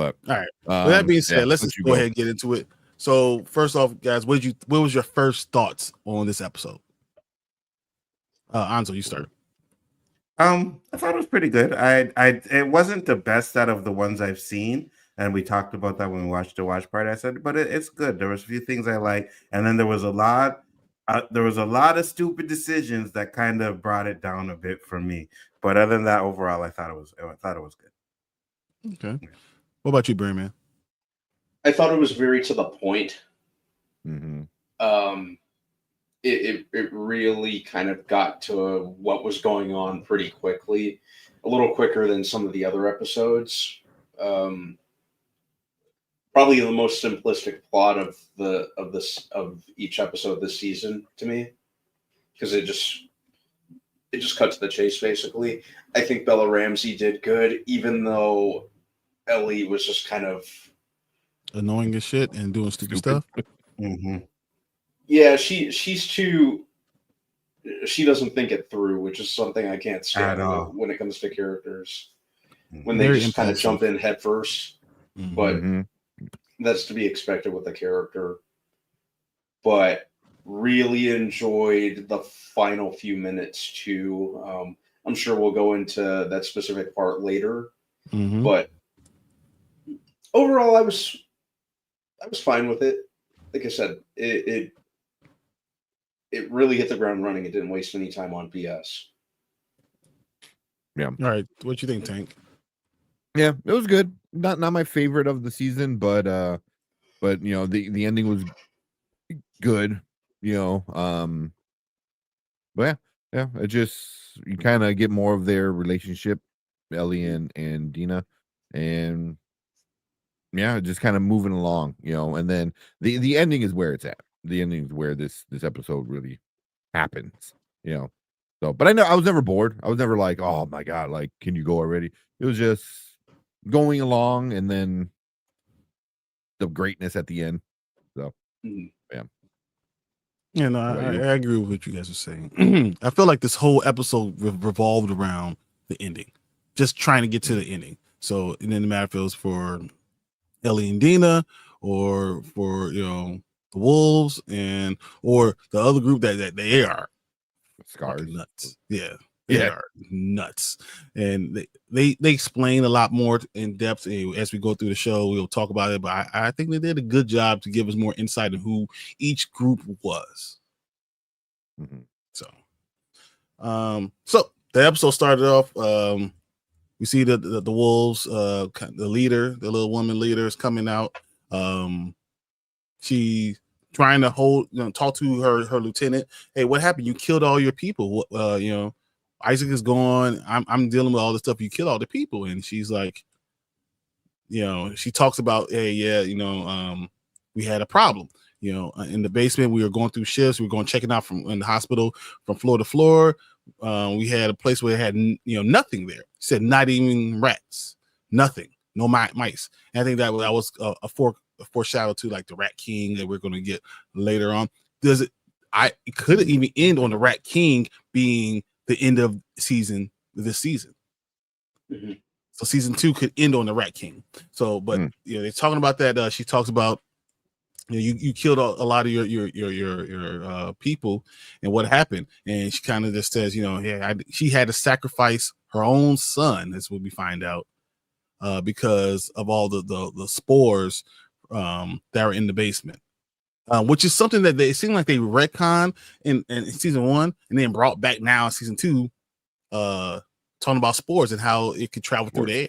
But all right. With that being said, let's just go ahead and get into it. So first off, guys, what was your first thoughts on this episode? Anzo, you start. I thought it was pretty good. It wasn't the best out of the ones I've seen, and we talked about that when we watched the watch party. I said, but it's good. There was a few things I like, and then there was a lot of stupid decisions that kind of brought it down a bit for me. But other than that, overall, I thought it was good. Okay. What about you, Barry, man? I thought it was very to the point. Mm-hmm. It really kind of got to what was going on pretty quickly, a little quicker than some of the other episodes. Probably the most simplistic plot of each episode this season to me, because it just cut to the chase basically. I think Bella Ramsey did good, even though Ellie was just kind of annoying as shit and doing stupid stuff. Mm-hmm. Yeah, she's too. She doesn't think it through, which is something I can't stand when it comes to characters. When they just kind of jump in head first, but that's to be expected with a character. But really enjoyed the final few minutes too. I'm sure we'll go into that specific part later, but overall, I was fine with it. Like I said, it really hit the ground running. It didn't waste any time on BS. Yeah. All right. What you think, Tank? Yeah, it was good. Not my favorite of the season, but you know, the ending was good, you know. But yeah, it just, you kind of get more of their relationship, Ellie and Dina, and yeah, just kind of moving along, you know. And then the ending is where it's at. The ending is where this episode really happens, you know. So, but I was never bored. I was never like, oh my god, like, can you go already? It was just going along, and then the greatness at the end. So, yeah. Yeah, no, I agree with what you guys are saying. I feel like this whole episode revolved around the ending, just trying to get to the ending. So, and then the matter if it was for Ellie and Dina, or for, you know, the Wolves, or the other group that they are Scars nuts. Yeah. They are nuts, and they explain a lot more in depth as we go through the show. We'll talk about it, but I think they did a good job to give us more insight on who each group was. So the episode started off. We see the Wolves, the leader, the little woman leader, is coming out. She trying to talk to her lieutenant. Hey, what happened? You killed all your people. You know, Isaac is gone. I'm dealing with all this stuff. You killed all the people. And she's like, you know, she talks about, hey, yeah, you know, we had a problem, you know, in the basement. We were going through shifts. We were going checking out in the hospital from floor to floor. We had a place where it had, you know, nothing there. She said, not even rats, nothing, no mice. And I think that was a foreshadow to like the Rat King that we're going to get later on. It couldn't even end on the Rat King being the end of this season. So season 2 could end on the Rat King. So, but you know, they're talking about that. She talks about, you know, you killed a lot of your people, and what happened. And she kind of just says, you know, yeah, she had to sacrifice her own son, as we find out, because of all the spores that are in the basement. Which is something that they seem like they retcon in season 1 and then brought back now in season 2, talking about spores and how it could travel through the air.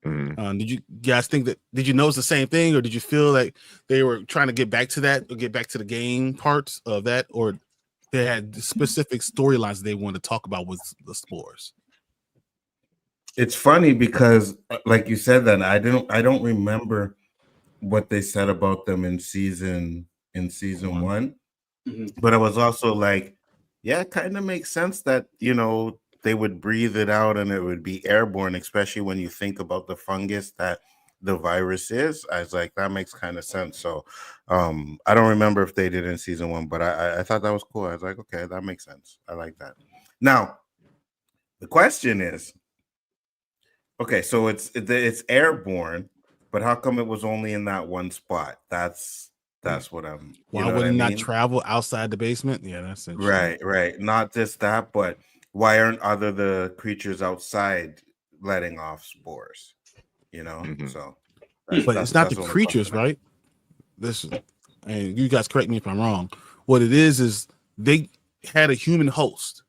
Did you guys did you notice the same thing, or did you feel like they were trying to get back to that, or get back to the game parts of that, or they had specific storylines they wanted to talk about with the spores? It's funny because, like you said, that I don't remember what they said about them in season 1, but I was also like, yeah, it kind of makes sense that, you know, they would breathe it out and it would be airborne, especially when you think about the fungus that the virus is. I was like, that makes kind of sense. So I don't remember if they did in season 1, but I thought that was cool. I was like, okay, that makes sense. I like that. Now the question is, Okay, so it's airborne, but how come it was only in that one spot? That's what I'm. Why would it not travel outside the basement? Yeah, that's interesting. Right. Not just that, but why aren't the creatures outside letting off spores? So. But it's not the creatures, right? Listen, and you guys correct me if I'm wrong. What it is they had a human host,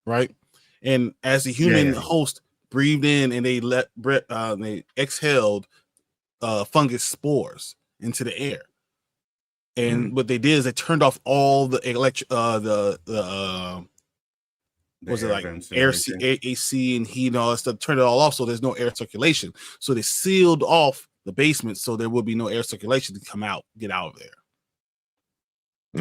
right? And as the human host breathed in and they they exhaled fungus spores into the air. And what they did is they turned off all the was it like air, AC and heat and all that stuff, turned it all off so there's no air circulation. So they sealed off the basement so there will be no air circulation to get out of there.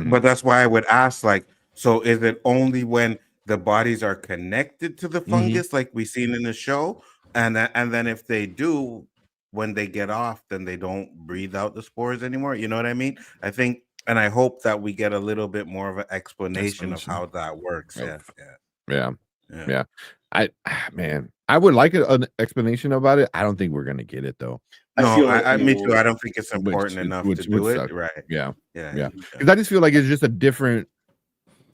But that's why I would ask, like, so is it only when the bodies are connected to the fungus, like we seen in the show, and then if they do, when they get off, then they don't breathe out the spores anymore? You know what I mean? I think, and I hope that we get a little bit more of an explanation of how that works. Yeah. I would like an explanation about it. I don't think we're gonna get it though. Me too. I don't think it's important enough to do it. Right. Yeah. Because I just feel like it's just a different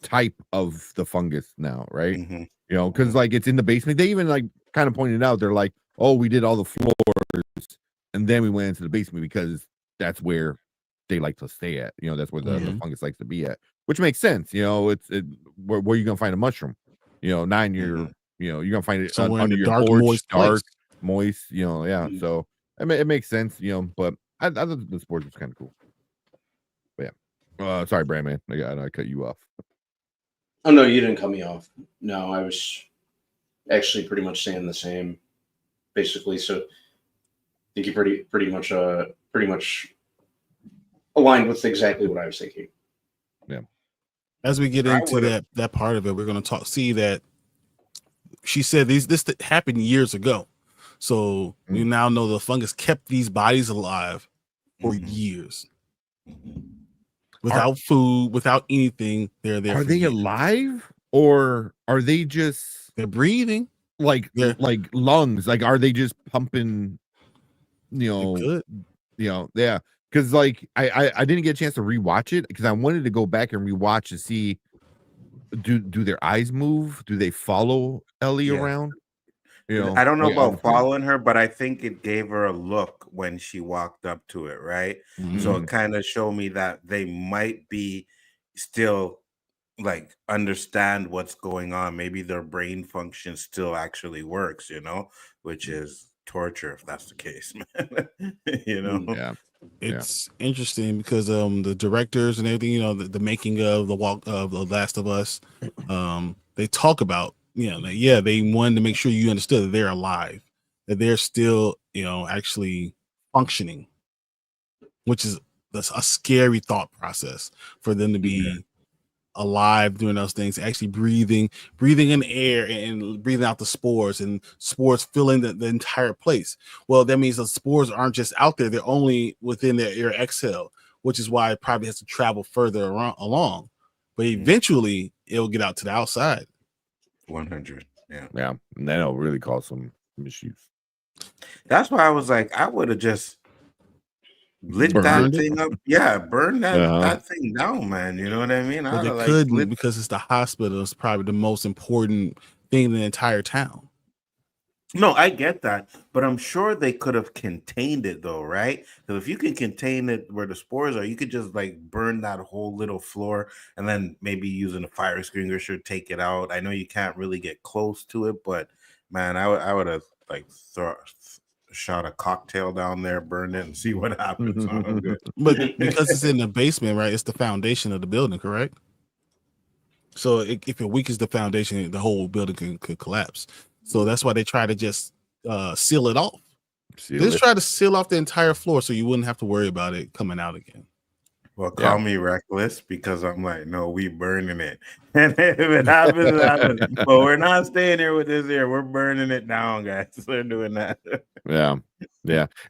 type of the fungus now, right? Because like it's in the basement. They even like kind of pointed out, they're like, oh, we did all the floors and then we went into the basement because that's where they like to stay at. That's where the fungus likes to be at, which makes sense. It's where you gonna find a mushroom? Not in your, you're gonna find it under your dark, porch, moist. So it makes sense. But I thought the spores was kind of cool. But yeah, sorry, Brandman, I cut you off. Oh no, you didn't cut me off. No, I was actually pretty much saying the same, basically. So I think you pretty much aligned with exactly what I was thinking. Yeah. As we get into that part of it, we're going to see that she said this happened years ago. So we now know the fungus kept these bodies alive for years. Without food, without anything, they're there. Are they alive, or are they just breathing? Like lungs? Like, are they just pumping? Because like I didn't get a chance to rewatch it because I wanted to go back and rewatch to see do their eyes move? Do they follow Ellie around? I don't know about following her, but I think it gave her a look when she walked up to it, right? So it kind of showed me that they might be still like understand what's going on. Maybe their brain function still actually works, which is torture if that's the case, man. Yeah. It's interesting because the directors and everything, the making of the Last of Us, they talk about they wanted to make sure you understood that they're alive, that they're still actually functioning, which is a scary thought process for them to be alive doing those things, actually breathing in air and breathing out the spores, and spores filling the entire place. Well, that means the spores aren't just out there, they're only within their air exhale, which is why it probably has to travel further along, but eventually it'll get out to the outside. 100. And that'll really cause some issues. That's why I was like, I would have just lit that thing up. Yeah, burn that thing down, man. You know what I mean? But they couldn't because it's the hospital. It's probably the most important thing in the entire town. No, I get that, but I'm sure they could have contained it though, right? So if you can contain it where the spores are, you could just like burn that whole little floor and then maybe using a fire extinguisher take it out. I know you can't really get close to it, but man, I would have like shot a cocktail down there, burned it, and see what happens. But because it's in the basement, right? It's the foundation of the building, correct? So if it weakens the foundation, the whole building could collapse. So that's why they try to just seal it off. Try to seal off the entire floor so you wouldn't have to worry about it coming out again. Well, call me reckless because I'm like, no, we burning it. And if it happens, it happens. But we're not staying here with this here. We're burning it down, guys. We're doing that. Yeah.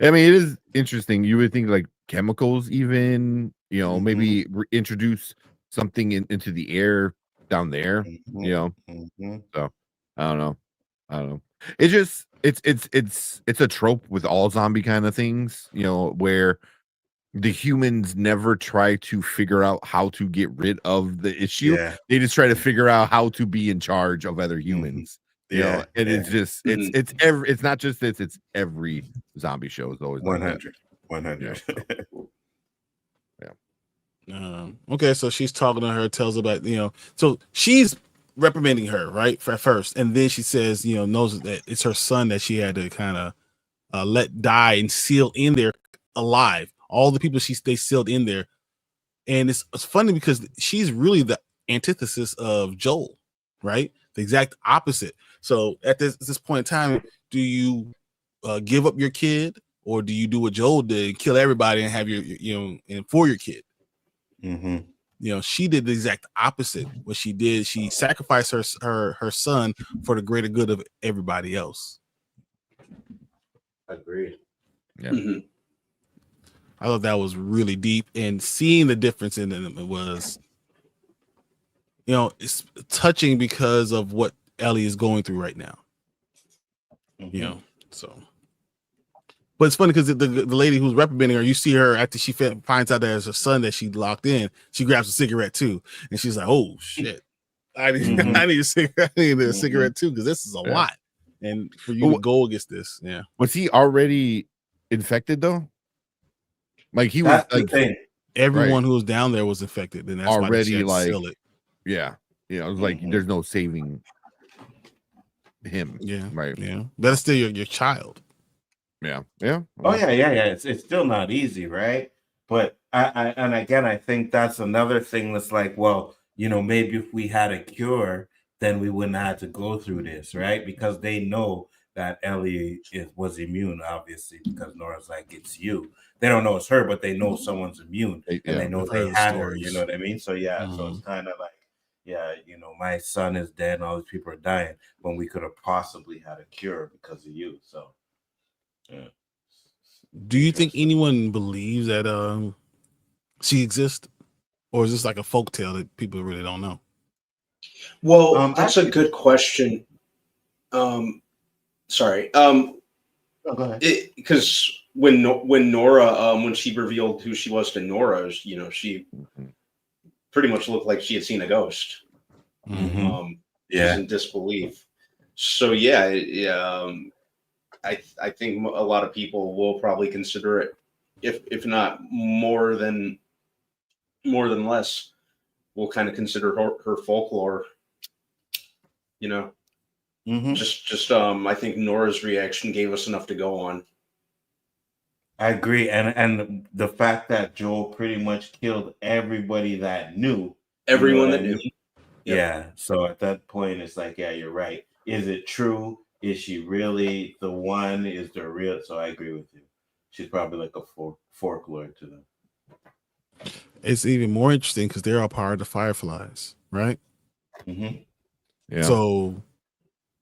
I mean, it is interesting. You would think like chemicals even, maybe introduce something into the air down there, So I don't know. It just it's a trope with all zombie kind of things, where the humans never try to figure out how to get rid of the issue. Yeah. They just try to figure out how to be in charge of other humans. It's just it's not just this, it's every zombie show is always 100. Okay, so she's talking to her, tells about, so she's reprimanding her, right, at first, and then she says, knows that it's her son that she had to kind of let die and seal in there alive. All the people they sealed in there, and it's funny because she's really the antithesis of Joel, right? The exact opposite. So at this point in time, do you give up your kid, or do you do what Joel did, kill everybody and have your and for your kid? She did the exact opposite. What she did, she sacrificed her son for the greater good of everybody else. Agreed. Yeah. I thought that was really deep, and seeing the difference in them, it was, it's touching because of what Ellie is going through right now. So. But it's funny because the lady who's reprimanding her, you see her after she finds out that it's her son that she locked in, she grabs a cigarette too, and she's like, "Oh shit, I need a cigarette. I need a cigarette too, because this is a lot." And for you to go against this, was he already infected though? Like he was like everyone who was down there was infected, and that's already why seal it. Yeah, it was like there's no saving him. Yeah, right. Yeah, that's still your child. Yeah. Oh yeah. It's still not easy, right? But I think that's another thing that's like, well, maybe if we had a cure, then we wouldn't have to go through this, right? Because they know that Ellie was immune, obviously, because Nora's like, it's you. They don't know it's her, but they know someone's immune, and they know they had her. You know what I mean? So so it's kind of like, my son is dead, and all these people are dying when we could have possibly had a cure because of you. So. Yeah. Do you think anyone believes that she exists, or is this like a folktale that people really don't know? Well, that's a good question. Sorry. Go ahead. Because when Nora, when she revealed who she was to Nora, she pretty much looked like she had seen a ghost. She's in disbelief. So I think a lot of people will probably consider it, if not more than less, will kind of consider her folklore. Just I think Nora's reaction gave us enough to go on. I agree, and the fact that Joel pretty much killed everybody that knew, everyone that knew. Yeah. So at that point, it's like, yeah, you're right. Is it true? Is she really the one? Is there real? So I agree with you. She's probably like a folklore to them. It's even more interesting because they're all part of the Fireflies, right? Yeah. So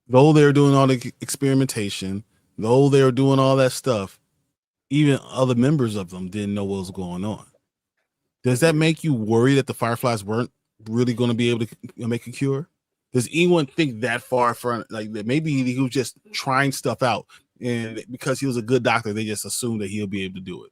though they're doing all the experimentation, though they're doing all that stuff, even other members of them didn't know what was going on. Does that make you worry that the Fireflies weren't really going to be able to make a cure? Does anyone think that far front, like that maybe he was just trying stuff out, and because he was a good doctor, they just assumed that he'll be able to do it?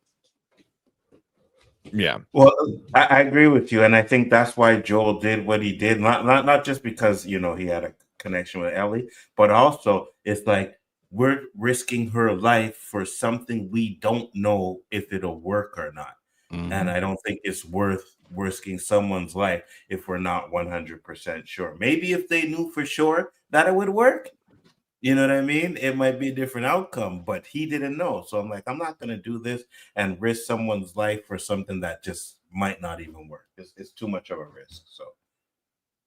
Yeah. Well, I agree with you, and I think that's why Joel did what he did. Not just because he had a connection with Ellie, but also it's like we're risking her life for something we don't know if it'll work or not. And I don't think it's worth risking someone's life if we're not 100% sure. Maybe if they knew for sure that it would work, you know what I mean? It might be a different outcome, but he didn't know. So I'm like, I'm not going to do this and risk someone's life for something that just might not even work. It's too much of a risk. So,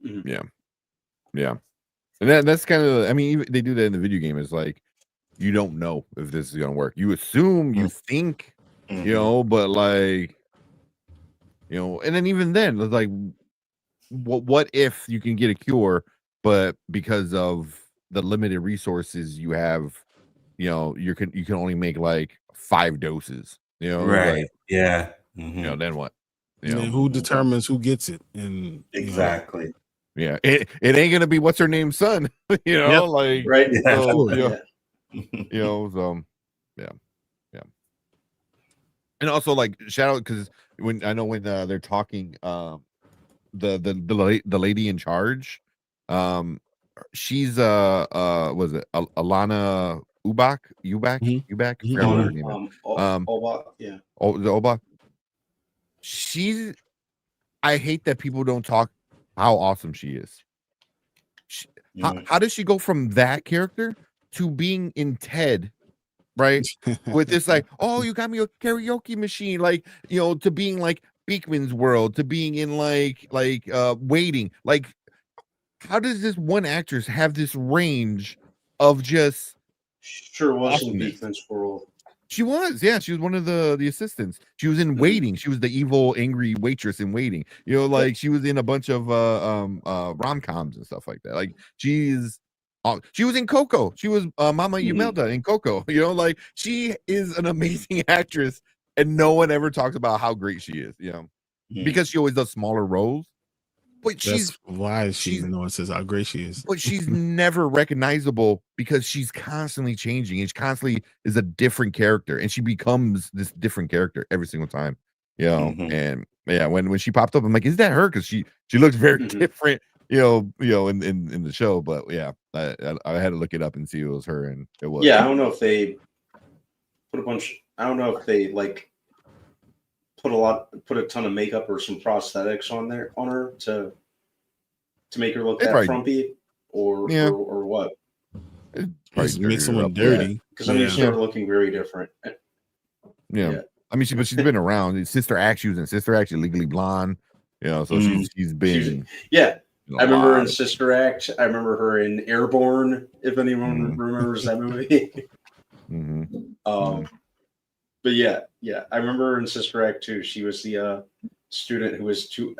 yeah. And that's kind of, I mean, they do that in the video game. It's like, you don't know if this is going to work. You assume, you think, but like, and then even then, it's like, what if you can get a cure, but because of the limited resources you have, you can only make like 5 doses, right? like, then what? And then who determines who gets it? And exactly. Yeah, it ain't gonna be what's her name's son, like right. So, You know, so yeah. And also, like, shout out because when they're talking, the lady in charge, she's was it Alana Ubach? I forgot what her name is. Yeah. Oh, the Obach. She's. I hate that people don't talk how awesome she is. How does she go from that character to being in Ted, right? With this, like, oh, you got me a karaoke machine, like, you know, to being like Beekman's World, to being in like Waiting. Like, how does this one actress have this range of just sure wasn't Beekman's World? She was, yeah. She was one of the assistants. She was in Waiting. She was the evil, angry waitress in Waiting. You know, like she was in a bunch of rom-coms and stuff like that. Like she was in Coco. She was Mama Imelda in Coco. You know, like she is an amazing actress, and no one ever talks about how great she is. You know, because she always does smaller roles. But that's why no one says how great she is. But she's never recognizable because she's constantly changing and she constantly is a different character, and she becomes this different character every single time. You know, and yeah, when she popped up, I'm like, is that her? Because she looks very different, you know, in the show. But yeah, I had to look it up and see it was her, and it was. Yeah, I don't know if they I don't know if they like put a ton of makeup or some prosthetics on her to make her look that frumpy or what. Just make someone dirty. Because I mean, she started looking very different. Yeah. I mean, she's been around. Sister Act, she was in Sister Act, Legally Blonde. You know, so she's been. I remember her in Sister Act. I remember her in Airborne. If anyone remembers that movie. But yeah, I remember her in Sister Act too. She was the student who was who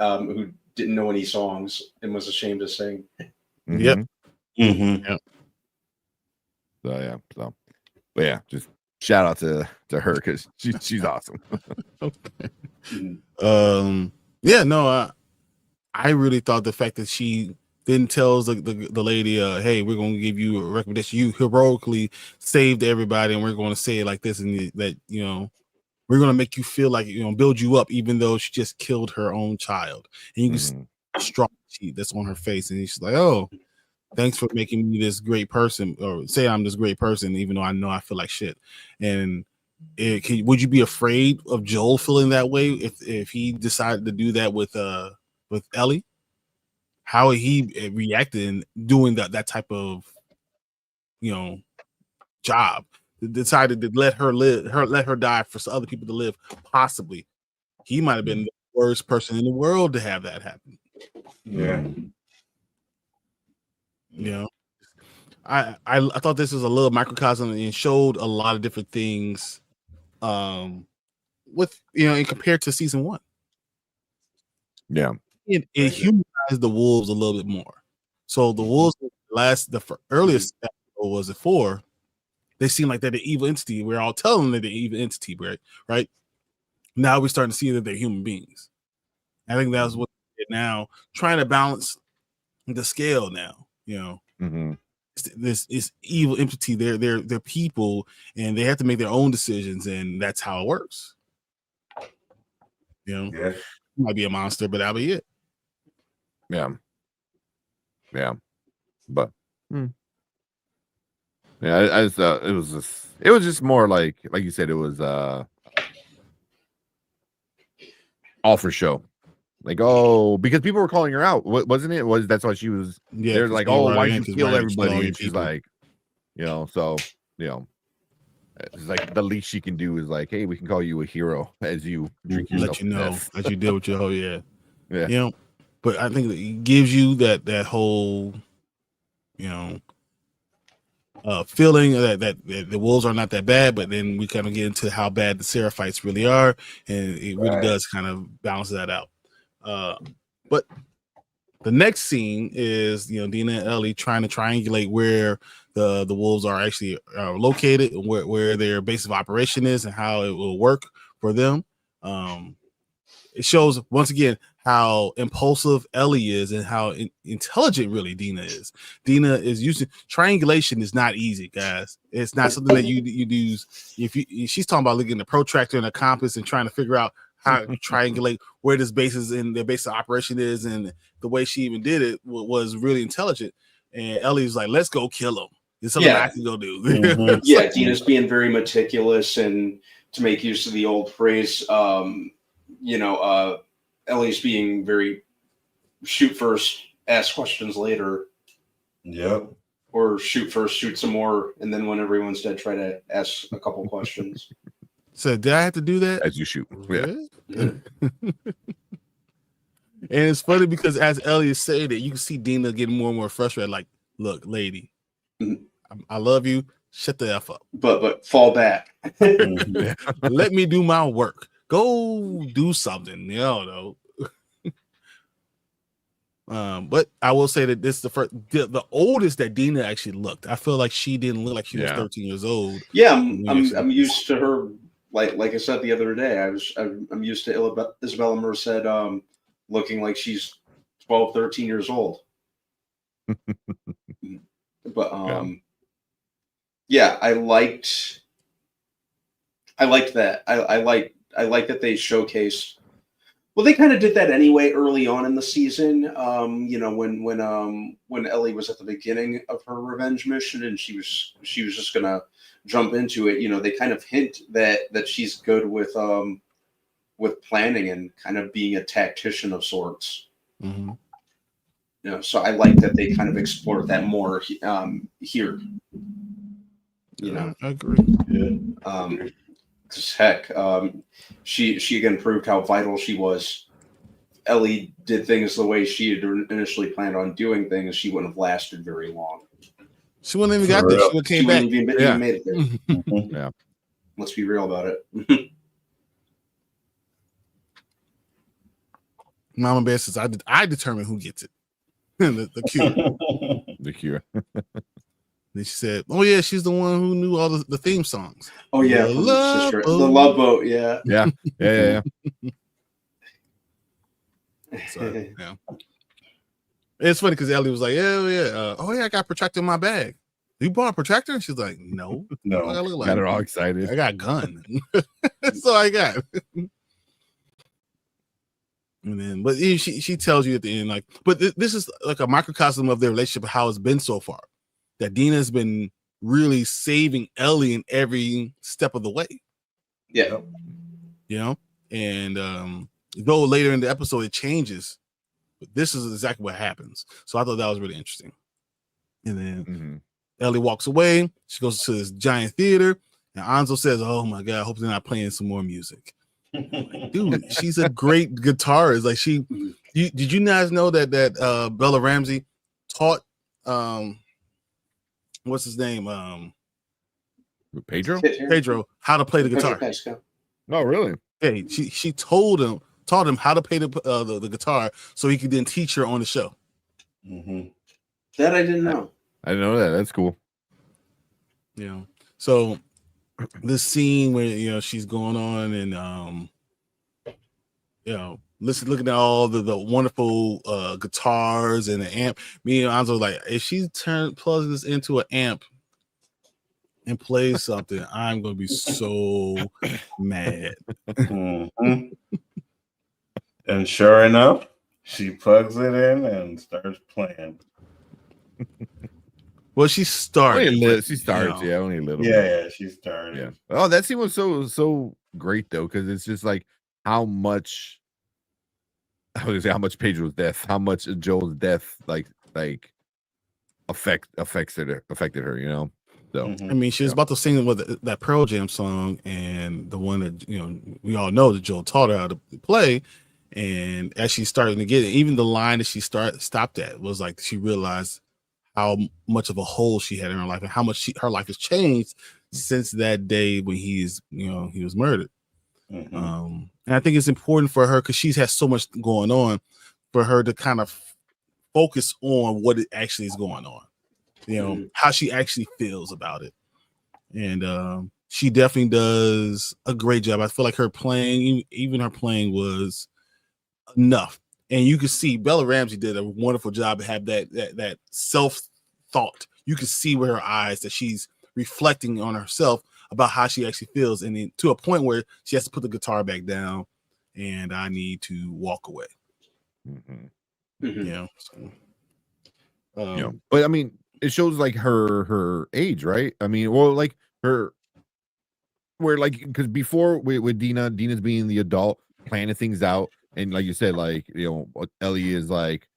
didn't know any songs and was ashamed to sing. Yep. So but yeah, just shout out to her because she's awesome. I really thought the fact that she then tells the lady, hey, we're going to give you a recommendation. You heroically saved everybody, and we're going to say it like this, and that, you know, we're going to make you feel like, you know, build you up, even though she just killed her own child. And you can see the strong sheet that's on her face, and she's like, oh, thanks for making me this great person, or say I'm this great person, even though I know I feel like shit. And would you be afraid of Joel feeling that way if he decided to do that with Ellie? How he reacted in doing that type of, you know, job, decided to let her die for other people to live. Possibly, he might have been the worst person in the world to have that happen. Yeah. You know, I thought this was a little microcosm and showed a lot of different things, with, you know, and compared to season 1. Yeah. It humanized the wolves a little bit more. So the wolves, the earliest episode was it 4? They seem like they're the evil entity. We're all telling them they're the evil entity, right? Now we're starting to see that they're human beings. I think that's what they're now trying to balance the scale now. You know, this is evil entity. They're people, and they have to make their own decisions, and that's how it works. You know, might be a monster, but that'll be it. Yeah, but I just it was just more like you said, it was all for show. Like, oh, because people were calling her out, wasn't it? That's why she was. They're like, oh, why'd you kill everybody? And she's like, you know, so you know, it's like the least she can do is like, hey, we can call you a hero as you drink yourself. Let you know as you deal with your you know. But I think it gives you that whole, you know, feeling that the wolves are not that bad, but then we kind of get into how bad the Seraphites really are, and it really does kind of balance that out. But the next scene is, you know, Dina and Ellie trying to triangulate where the wolves are actually located, and where their base of operation is, and how it will work for them. It shows once again how impulsive Ellie is and how intelligent really Dina is. Dina is using triangulation is not easy, guys. It's not something that you use. She's talking about looking at a protractor and a compass and trying to figure out how to triangulate where this base is and their base of operation is, and the way she even did it was really intelligent. And Ellie's like, let's go kill him. It's something I can go do. Mm-hmm. Yeah, Dina's being very meticulous, and to make use of the old phrase, Ellie's being very shoot first, ask questions later. Yep. Or shoot first, shoot some more, and then when everyone's dead, try to ask a couple questions. So did I have to do that? As you shoot. Yeah. And it's funny because as Ellie is saying it, you can see Dina getting more and more frustrated. Like, look, lady, I love you. Shut the F up. But fall back. Let me do my work. Go do something. No. But I will say that this is the oldest that Dina actually looked. I feel like she didn't look like she was 13 years old. Yeah, I'm used to her. Like I said the other day, I'm used to Isabella Merced looking like she's 12, 13 years old. But I liked that. I like that they showcased. Well, they kind of did that anyway early on in the season. When Ellie was at the beginning of her revenge mission and she was just gonna jump into it. They kind of hint that she's good with planning and kind of being a tactician of sorts. Mm-hmm. So I like that they kind of explored that more here. I agree. Yeah. Because heck, she again proved how vital she was. Ellie did things the way she had initially planned on doing things. She wouldn't have lasted very long. She wouldn't even got there. She would came back. Even made it there. Mm-hmm. Yeah. Let's be real about it. Mama Bear says, I determine who gets it. the cure. The cure. Then she said, "Oh yeah, she's the one who knew all the theme songs." Oh yeah, the Love Boat. The Love Boat. Yeah. Yeah. So, yeah. It's funny because Ellie was like, "Yeah, I got a protractor in my bag. You bought a protractor?" And she's like, "No, no." Got her all excited. I got a gun." So I got. And then, but she tells you at the end, like, but this is like a microcosm of their relationship, how it's been so far. That Dina's been really saving Ellie in every step of the way. Yeah. And though later in the episode it changes, but this is exactly what happens. So I thought that was really interesting. And then Ellie walks away. She goes to this giant theater, and Anzo says, "Oh my God, I hope they're not playing some more music." Like, dude, she's a great guitarist. Like did you guys know that Bella Ramsey taught what's his name? Pedro how to play the guitar. Oh, really? Hey, she taught him how to play the guitar so he could then teach her on the show. Mm-hmm. That I didn't know. I didn't know that. That's cool. So this scene where she's going on and looking at all the wonderful guitars and the amp. Me and Anzo like, if she plugs this into an amp and plays something, I'm gonna be so mad. Mm-hmm. And sure enough, she plugs it in and starts playing. Well, she started. She starts, only a little. Yeah, she started. Yeah. Oh, that scene was so great though, because it's just like how much Pedro's death, how much Joel's death affected her. So I mean, she was about to sing with that Pearl Jam song, and the one that we all know that Joel taught her how to play. And as she's starting to get it, even the line that she stopped at was like she realized how much of a hole she had in her life and how much her life has changed since that day when he was murdered. Mm-hmm. And I think it's important for her because she has so much going on for her to kind of focus on what it actually is going on, how she actually feels about it. And she definitely does a great job. I feel like her playing, even her playing was enough And you could see Bella Ramsey did a wonderful job to have that self-thought. You could see with her eyes that she's reflecting on herself about how she actually feels, and then to a point where she has to put the guitar back down, and I need to walk away. Mm-hmm. So, but I mean, it shows like her age, right? I mean, well, like her, where like because before with Dina's being the adult, planning things out, and like you said, like Ellie is like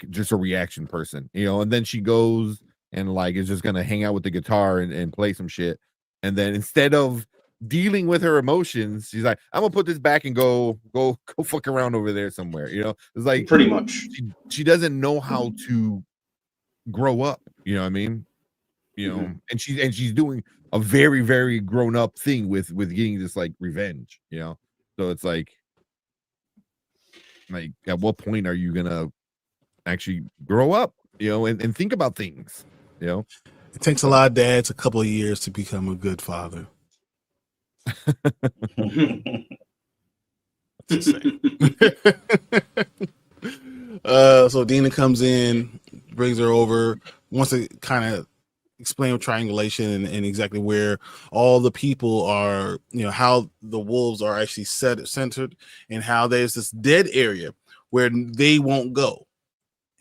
just a reaction person, and then she goes and like is just gonna hang out with the guitar and play some shit, and then instead of dealing with her emotions, she's like, I'm gonna put this back and go fuck around over there somewhere. It's like pretty much she doesn't know how to grow up. You know what I mean? And she's doing a very, very grown up thing with getting this like revenge. So it's like at what point are you gonna actually grow up? And think about things. It takes a lot of dads a couple of years to become a good father. So Dina comes in, brings her over, wants to kind of explain triangulation and exactly where all the people are, how the wolves are actually centered, and how there's this dead area where they won't go.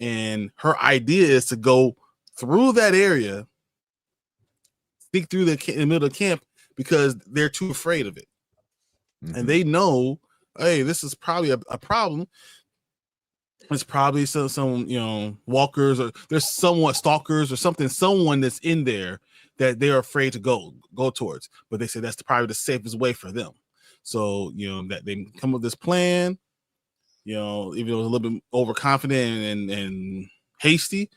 And her idea is to go through that area, sneak through the middle of the camp, because they're too afraid of it. And they know, hey, this is probably a problem. It's probably some walkers, or there's somewhat stalkers or something, someone that's in there that they're afraid to go towards. But they say that's probably the safest way for them. So, that they come up with this plan, even though it was a little bit overconfident and hasty,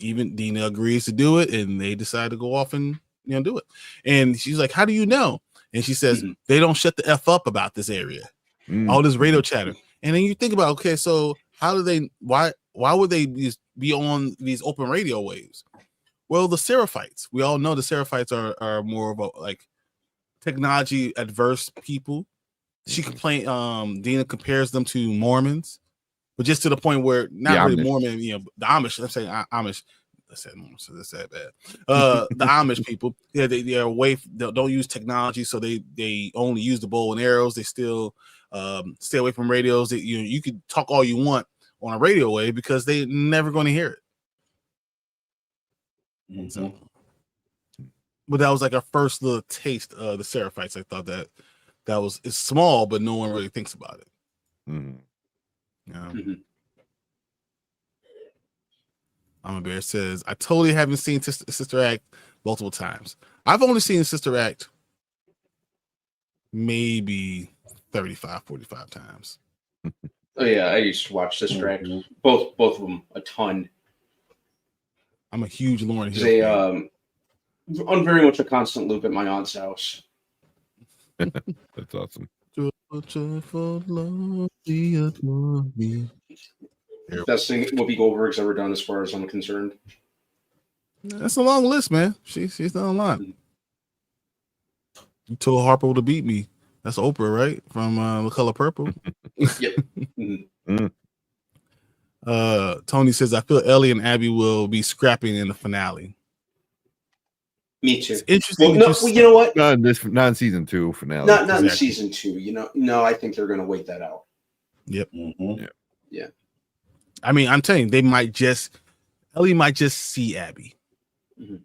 even Dina agrees to do it, and they decide to go off and do it. And she's like, how do you know? And she says, they don't shut the F up about this area. All this radio chatter. And then you think about, okay, so how do they, why would they be on these open radio waves? Well, the Seraphites, we all know the Seraphites are more of a like technology adverse people. She complained, Dina compares them to Mormons, but just to the point where not really Mormon, the Amish, I'm saying Amish. I said Mormons, so that's that bad. The Amish people, they're away, they don't use technology, so they only use the bow and arrows. They still stay away from radios. That you could talk all you want on a radio wave because they're never going to hear it. So, but that was like our first little taste of the Seraphites. I thought it's small, but no one really thinks about it. I'm a Bear says, I totally haven't seen Sister Act multiple times. I've only seen Sister Act maybe 35, 45 times. Oh yeah, I used to watch Sister Act, both of them a ton. I'm a huge Lauryn Hill fan. On very much a constant loop at my aunt's house. That's awesome. Best thing Whoopi Goldberg's ever done, as far as I'm concerned. That's a long list, man. She's done a lot. You told Harpo to beat me. That's Oprah, right? From The Color Purple. Yep. Tony says, I feel Ellie and Abby will be scrapping in the finale. Me too. It's interesting. Well, you know what? Not in season 2 finale. Not in season 2. No, I think they're going to wait that out. Yep. Yeah. I mean, I'm telling you, Ellie might just see Abby. Yep.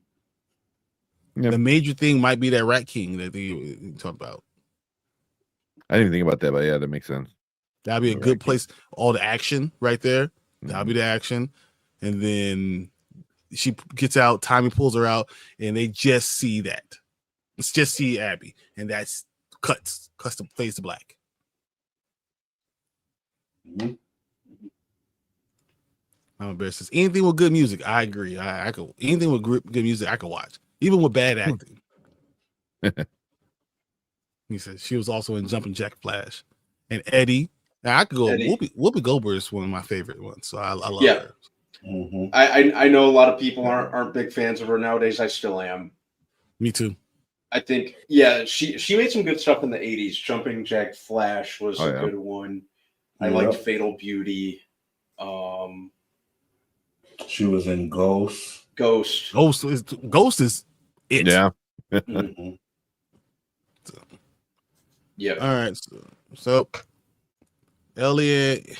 The major thing might be that Rat King that they talk about. I didn't even think about that, but yeah, that makes sense. That'd be a good place. All the action right there. That'll be the action. And then she gets out, Tommy pulls her out, and they just see that. Let's just see Abby. And that's cuts the face to black. I'm embarrassed. Says, anything with good music, I agree. I could anything with good music I could watch, even with bad acting. He says she was also in Jumping Jack Flash, and Eddie. Now I could go. Whoopi Goldberg is one of my favorite ones, so I love her. I know a lot of people aren't big fans of her nowadays. I still am. Me too. I think she made some good stuff in the 80s. Jumping Jack Flash was a good one. I liked Fatal Beauty. She was in Ghost. Ghost is it. Yeah. Mm-hmm. Yeah. All right. So Ellie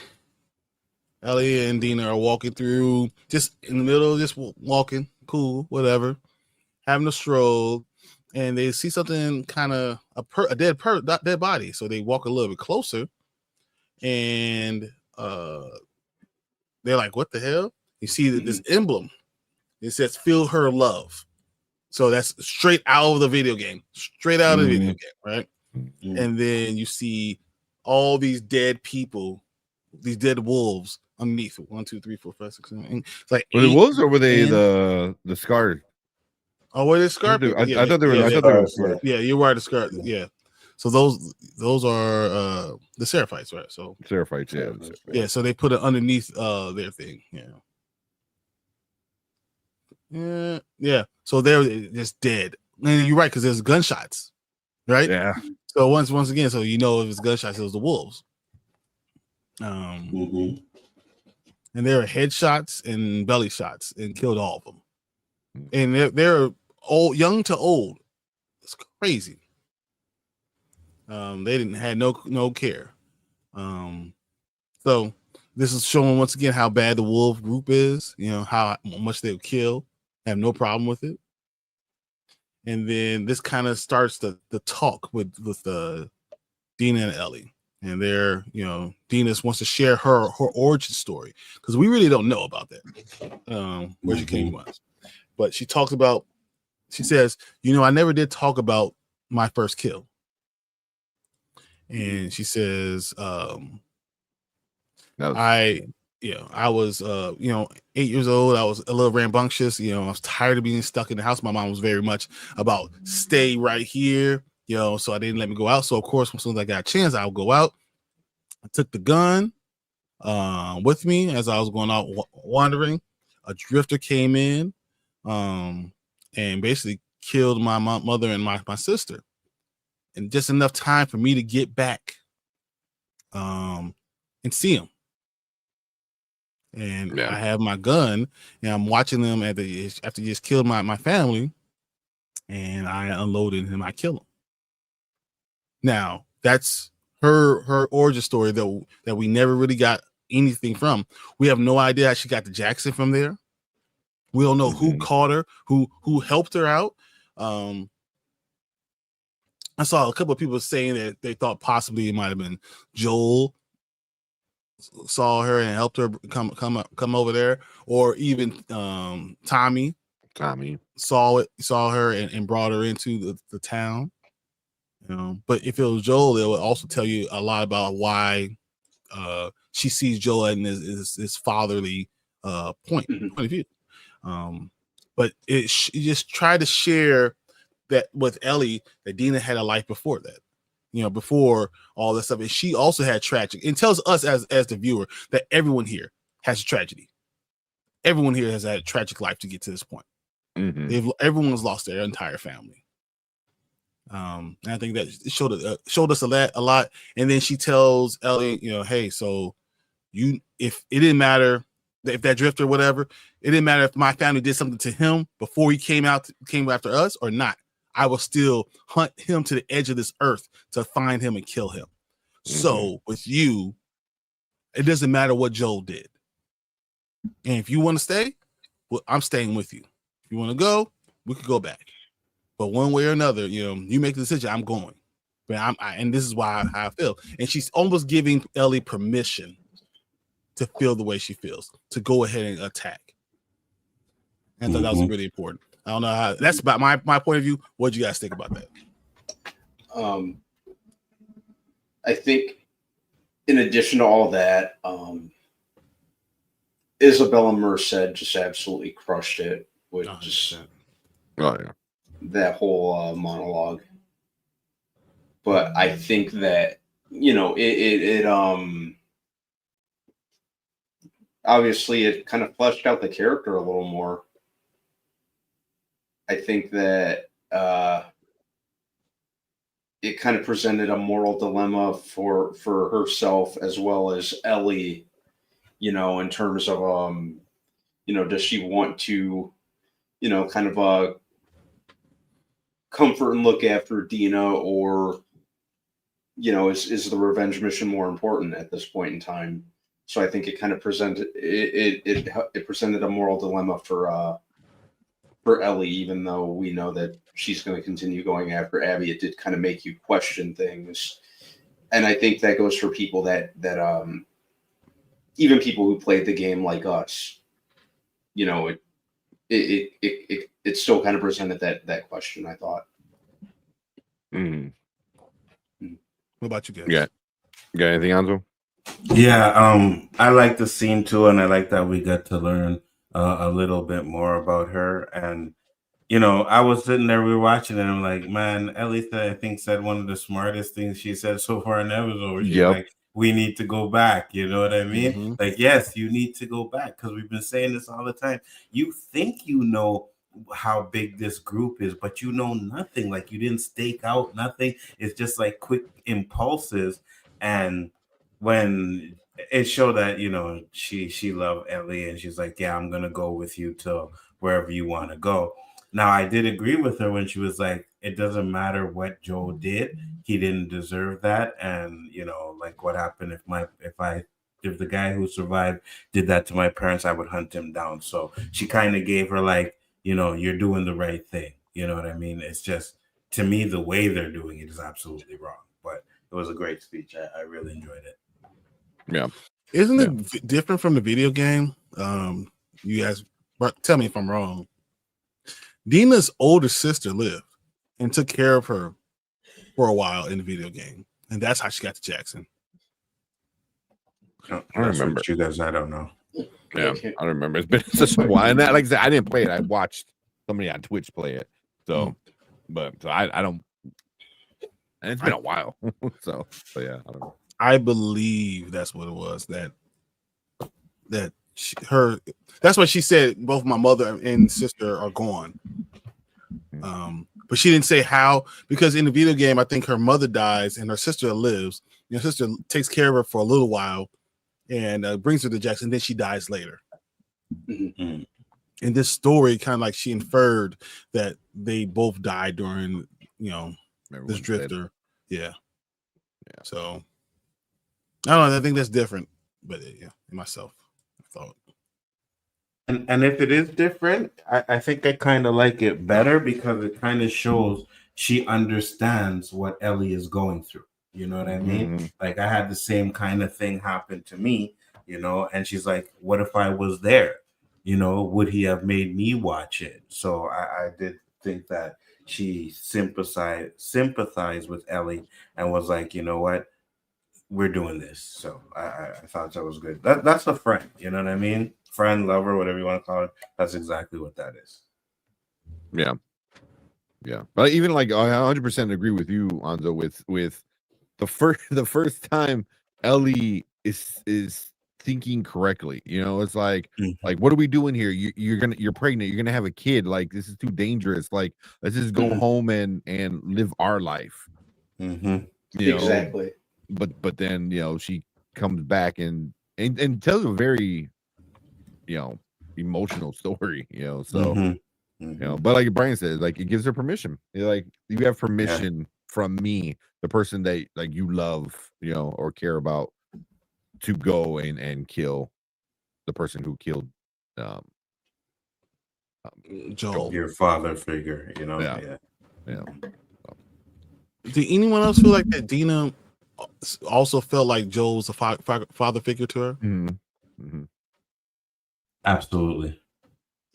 and Dina are walking through, just in the middle, just walking, cool, whatever, having a stroll, and they see something kind of a dead body. So they walk a little bit closer, and they're like, "What the hell?" You see that this emblem. It says "Feel her love." So that's straight out of the video game, right? Mm-hmm. And then you see all these dead people, these dead wolves underneath. 1, 2, 3, 4, 5, 6, 7, 8. It's like were the wolves or were they the scarred? Oh, were they scarred? I thought they were. I thought they were scarred. Yeah, you're right. The scarred. Yeah. So those are the Seraphites, right? So Seraphites, yeah. Yeah. So they put it underneath their thing. Yeah. So they're just dead. And you're right, because there's gunshots, right? Yeah. So once again, so if it's gunshots, it was the wolves. And there were headshots and belly shots, and killed all of them. And they're old, young to old. It's crazy. They had no care. So this is showing once again how bad the wolf group is. How much they'll kill. Have no problem with it. And then this kind of starts the talk with Dina and Ellie. And they're, Dina wants to share her origin story, because we really don't know about that, where she came from. But she says, I never did talk about my first kill. And she says, I was 8 years old. I was a little rambunctious. I was tired of being stuck in the house. My mom was very much about stay right here, so I didn't let me go out. So of course, as soon as I got a chance, I'll go out. I took the gun with me as I was going out wandering. A drifter came in and basically killed my mother and my sister. And just enough time for me to get back and see him. And I have my gun, and I'm watching them after he just killed my family, and I unloaded him. I kill him. Now that's her origin story that we never really got anything from. We have no idea how she got to Jackson from there. We don't know who caught her, who helped her out. I saw a couple of people saying that they thought possibly it might have been Joel saw her and helped her come over there, or even Tommy saw her and brought her into the town. But if it was Joel, it would also tell you a lot about why she sees Joel in his fatherly point of view. But it just tried to share that with Ellie, that Dina had a life before that. Before all this stuff, and she also had tragic. It tells us as the viewer that everyone here has a tragedy. Everyone here has had a tragic life to get to this point. Everyone's lost their entire family. And I think that showed us a lot. And then she tells Ellie, hey, so if it didn't matter if that drifter, whatever, it didn't matter if my family did something to him before he came after us or not. I will still hunt him to the edge of this earth to find him and kill him. So with you, it doesn't matter what Joel did. And if you want to stay, well, I'm staying with you. If you want to go, we could go back. But one way or another, you make the decision. I'm going. But and this is why I feel. And she's almost giving Ellie permission to feel the way she feels, to go ahead and attack. And I thought that was really important. I don't know how. That's about my point of view. What do you guys think about that? I think, in addition to all that, Isabella Merced just absolutely crushed it with just that whole monologue. But I think that it obviously it kind of fleshed out the character a little more. I think that it kind of presented a moral dilemma for herself as well as Ellie, in terms of does she want to, kind of comfort and look after Dina, or is the revenge mission more important at this point in time? So I think it kind of presented it presented a moral dilemma for Ellie, even though we know that she's going to continue going after Abby. It did kind of make you question things, and I think that goes for people that even people who played the game like us. It still kind of presented that question, I thought. Mm. What about you guys? Yeah. You got anything, Anzo? Yeah, I like the scene too, and I like that we got to learn a little bit more about her. And I was sitting there, we were watching, and I'm like, man, Ellie, I think, said one of the smartest things she said so far in the episode. She's like, we need to go back. You know what I mean? Mm-hmm. Like, yes, you need to go back, because we've been saying this all the time. You think you know how big this group is, but you know nothing. Like, you didn't stake out nothing. It's just like quick impulses. And when it showed that, she loved Ellie, and she's like, yeah, I'm gonna go with you to wherever you want to go. Now, I did agree with her when she was like, it doesn't matter what Joe did, he didn't deserve that. And like, what happened if the guy who survived did that to my parents, I would hunt him down. So she kind of gave her like, you're doing the right thing. You know what I mean? It's just, to me, the way they're doing it is absolutely wrong. But it was a great speech. I really enjoyed it. Yeah. Isn't it different from the video game? You guys, tell me if I'm wrong. Dina's older sister lived and took care of her for a while in the video game, and that's how she got to Jackson. I remember. You guys, I don't know. Yeah, I don't remember. It's been such a while. And that, like I said, I didn't play it. I watched somebody on Twitch play it. So, but I don't. And it's been a while. So yeah, I don't know. I believe that's what it was. That's what she said. Both my mother and sister are gone. But she didn't say how, because in the video game, I think her mother dies and her sister lives. Your sister takes care of her for a little while and brings her to Jackson. Then she dies later. Mm-hmm. In this story, kind of like she inferred that they both died during, this drifter. Yeah. So I don't know. I think that's different, but myself, I thought. And if it is different, I think I kind of like it better, because it kind of shows she understands what Ellie is going through. You know what I mean? Mm-hmm. Like, I had the same kind of thing happen to me, and she's like, what if I was there? Would he have made me watch it? So I did think that she sympathized with Ellie and was like, you know what? We're doing this. So I thought that was good. That's a friend. You know what I mean? Friend, lover, whatever you want to call it. That's exactly what that is. Yeah. But even like, I 100% agree with you, Anzo, with the first time Ellie is thinking correctly. It's like, like, what are we doing here? You're pregnant. You're gonna have a kid. Like, this is too dangerous. Like, let's just go home and live our life. Mm-hmm. Exactly. But then she comes back and tells a very emotional story. So but like Brian says, like, it gives her permission. Like, you have permission from me, the person that like you love, or care about, to go and kill the person who killed Joel, your father figure. Yeah. Did anyone else feel like that Dina also felt like Joel was a father figure to her? Mm-hmm. Absolutely.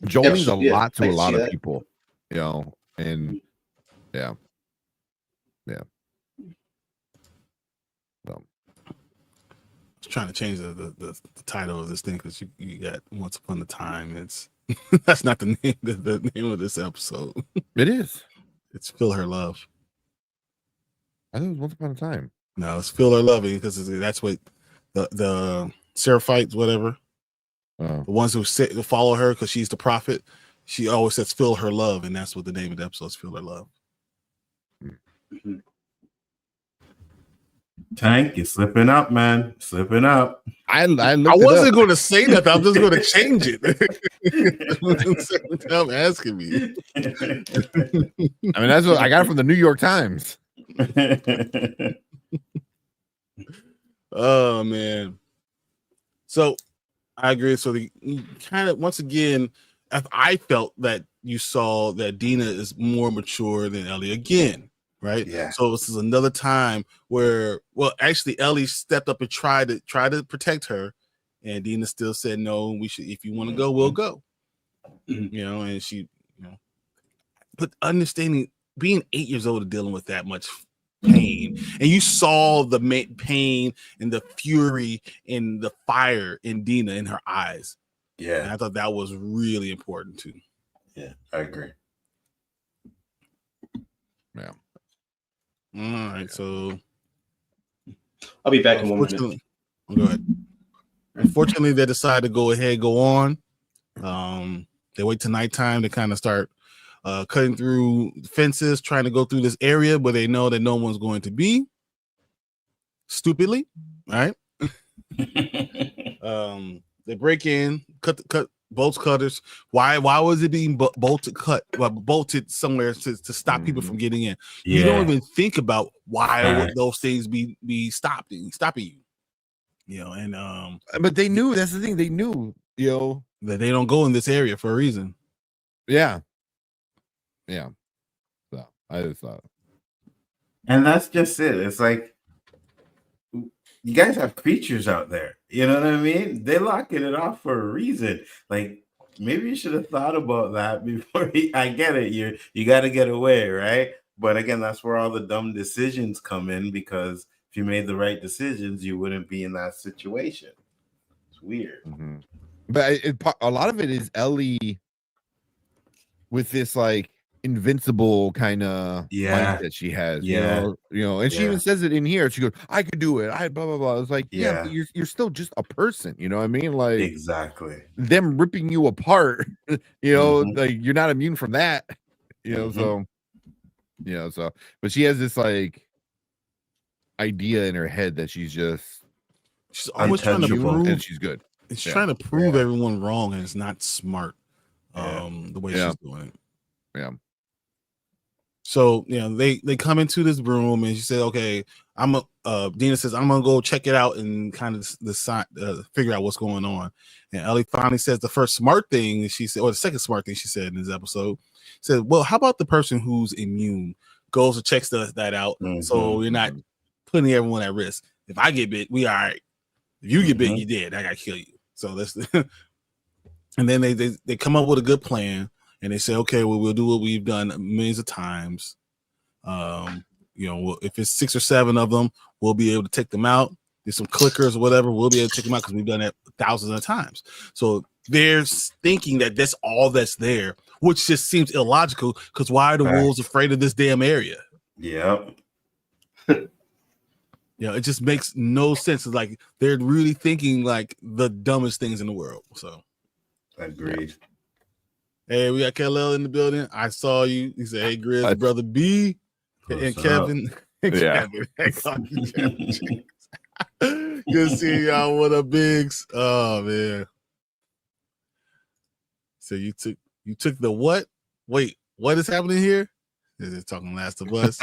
Joel means a lot to a lot of people, and yeah. So, I was trying to change the title of this thing, because you got Once Upon a Time. It's that's not the name the name of this episode. It is. It's Feel Her Love. I think it was Once Upon a Time. No, it's Feel Her Love, because that's what the Seraphites, whatever. The ones who follow her because she's the prophet, she always says feel her love, and that's what the name of the episode is, Feel Her Love. Mm-hmm. Tank, you're slipping up, man. Slipping up. I wasn't going to say nothing. I'm just going to change it. Stop asking me. I mean, that's what I got from the New York Times. Oh man. So I agree. So the kind of once again, I felt that you saw that Dina is more mature than Ellie again, right? Yeah. So this is another time where, well, actually Ellie stepped up and tried to protect her, and Dina still said no. We should, if you want to go, we'll go. You know, and she, you know, but understanding being 8 years old and dealing with that much pain, and you saw the pain and the fury and the fire in Dina in her eyes. Yeah, and I thought that was really important too. Yeah, I agree. Yeah. All right, so I'll be back in 1 minute. Go ahead. Unfortunately, they decide to go on. They wait till nighttime to kind of start cutting through fences, trying to go through this area where they know that no one's going to be. Stupidly, right? They break in, cut bolts, cutters. Why was it being bolted somewhere to stop people from getting in? Yeah. You don't even think about why would those things be stopping you. You know, and but they knew, that's the thing, they knew, you know, that they don't go in this area for a reason. Yeah. So I just thought, and that's just it. It's like, you guys have creatures out there. You know what I mean? They're locking it off for a reason. Like, maybe you should have thought about that before. I get it. You got to get away, right? But again, that's where all the dumb decisions come in, because if you made the right decisions, you wouldn't be in that situation. It's weird. Mm-hmm. But a lot of it is Ellie with this like invincible kind of mindset she has, you know, and she even says it in here. She goes, "I could do it. I blah blah blah." It's like, but you're still just a person, you know what I mean? Like, exactly. Them ripping you apart, you know, like you're not immune from that, you know. So, you know, but she has this like idea in her head that she's always trying to prove, and she's good. She's trying to prove everyone wrong, and it's not smart. The way she's doing it. Yeah. So, you know, they come into this room, and she said, "Okay, Dina says, I'm gonna go check it out and kind of figure out what's going on." And Ellie finally says the first smart thing she said, or the second smart thing she said in this episode, said, "Well, how about the person who's immune goes and checks that out, so you're not putting everyone at risk. If I get bit, we all right. If you get bit, you dead. I gotta kill you." So that's and then they come up with a good plan. And they say, "Okay, well, we'll do what we've done millions of times. You know, if it's 6 or 7 of them, we'll be able to take them out. There's some clickers or whatever. We'll be able to take them out because we've done it thousands of times." So they're thinking that that's all that's there, which just seems illogical. Because why are the wolves afraid of this damn area? Yep. You know, it just makes no sense. It's like they're really thinking like the dumbest things in the world. So, agreed. Hey, we got Kal-El in the building. I saw you. He said, "Hey, Grizz, brother B and Kevin." Kevin. Good seeing y'all. What up, Biggs? Oh man. So you took the what? Wait, what is happening here? Is it talking Last of Us?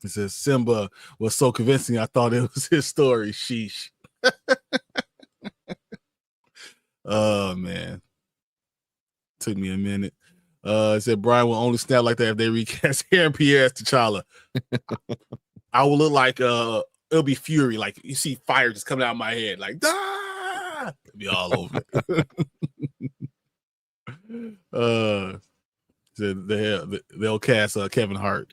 It says Simba was so convincing. I thought it was his story. Sheesh. Oh man. Took me a minute. It said Brian will only snap like that if they recast Aaron Pierre as T'Challa. I will look like it'll be Fury, like you see fire just coming out of my head, like ah! It'll be all over. They'll cast Kevin Hart.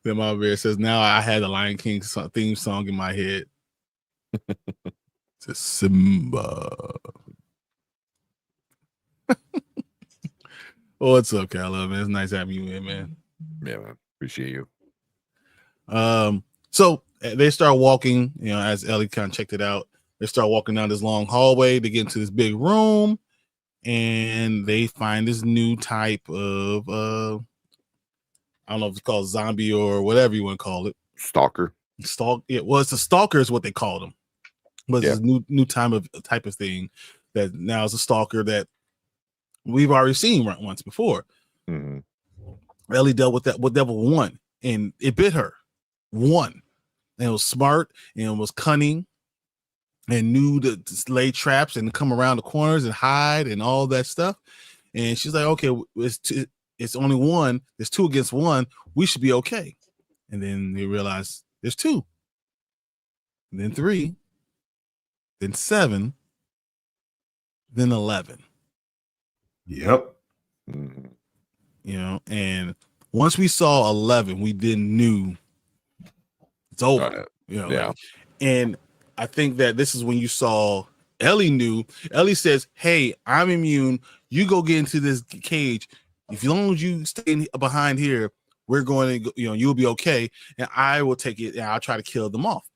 Then my bear says, "Now I had the Lion King theme song in my head." It says Simba. Oh, what's up, Kal-El, man? It's nice having you in, man. Yeah, man. Appreciate you. So they start walking, you know, as Ellie kind of checked it out. They start walking down this long hallway to get into this big room, and they find this new type of I don't know if it's called zombie or whatever you want to call it. Stalker. It was a stalker is what they called him. Was this new type of thing that now is a stalker that we've already seen once before. Mm-hmm. Ellie dealt with that with Devil 1, and it bit her. 1, and it was smart and it was cunning and knew to lay traps and come around the corners and hide and all that stuff. And she's like, okay, it's only 1. There's 2 against 1. We should be okay. And then they realize there's 2, and then 3, then 7, then 11. Yep. Mm-hmm. You know, and once we saw 11, we then knew it's over. Yeah. Like, and I think that this is when you saw Ellie knew. Ellie says, "Hey, I'm immune. You go get into this cage. As long as you stay behind here, we're going to, you'll be okay. And I will take it and I'll try to kill them off."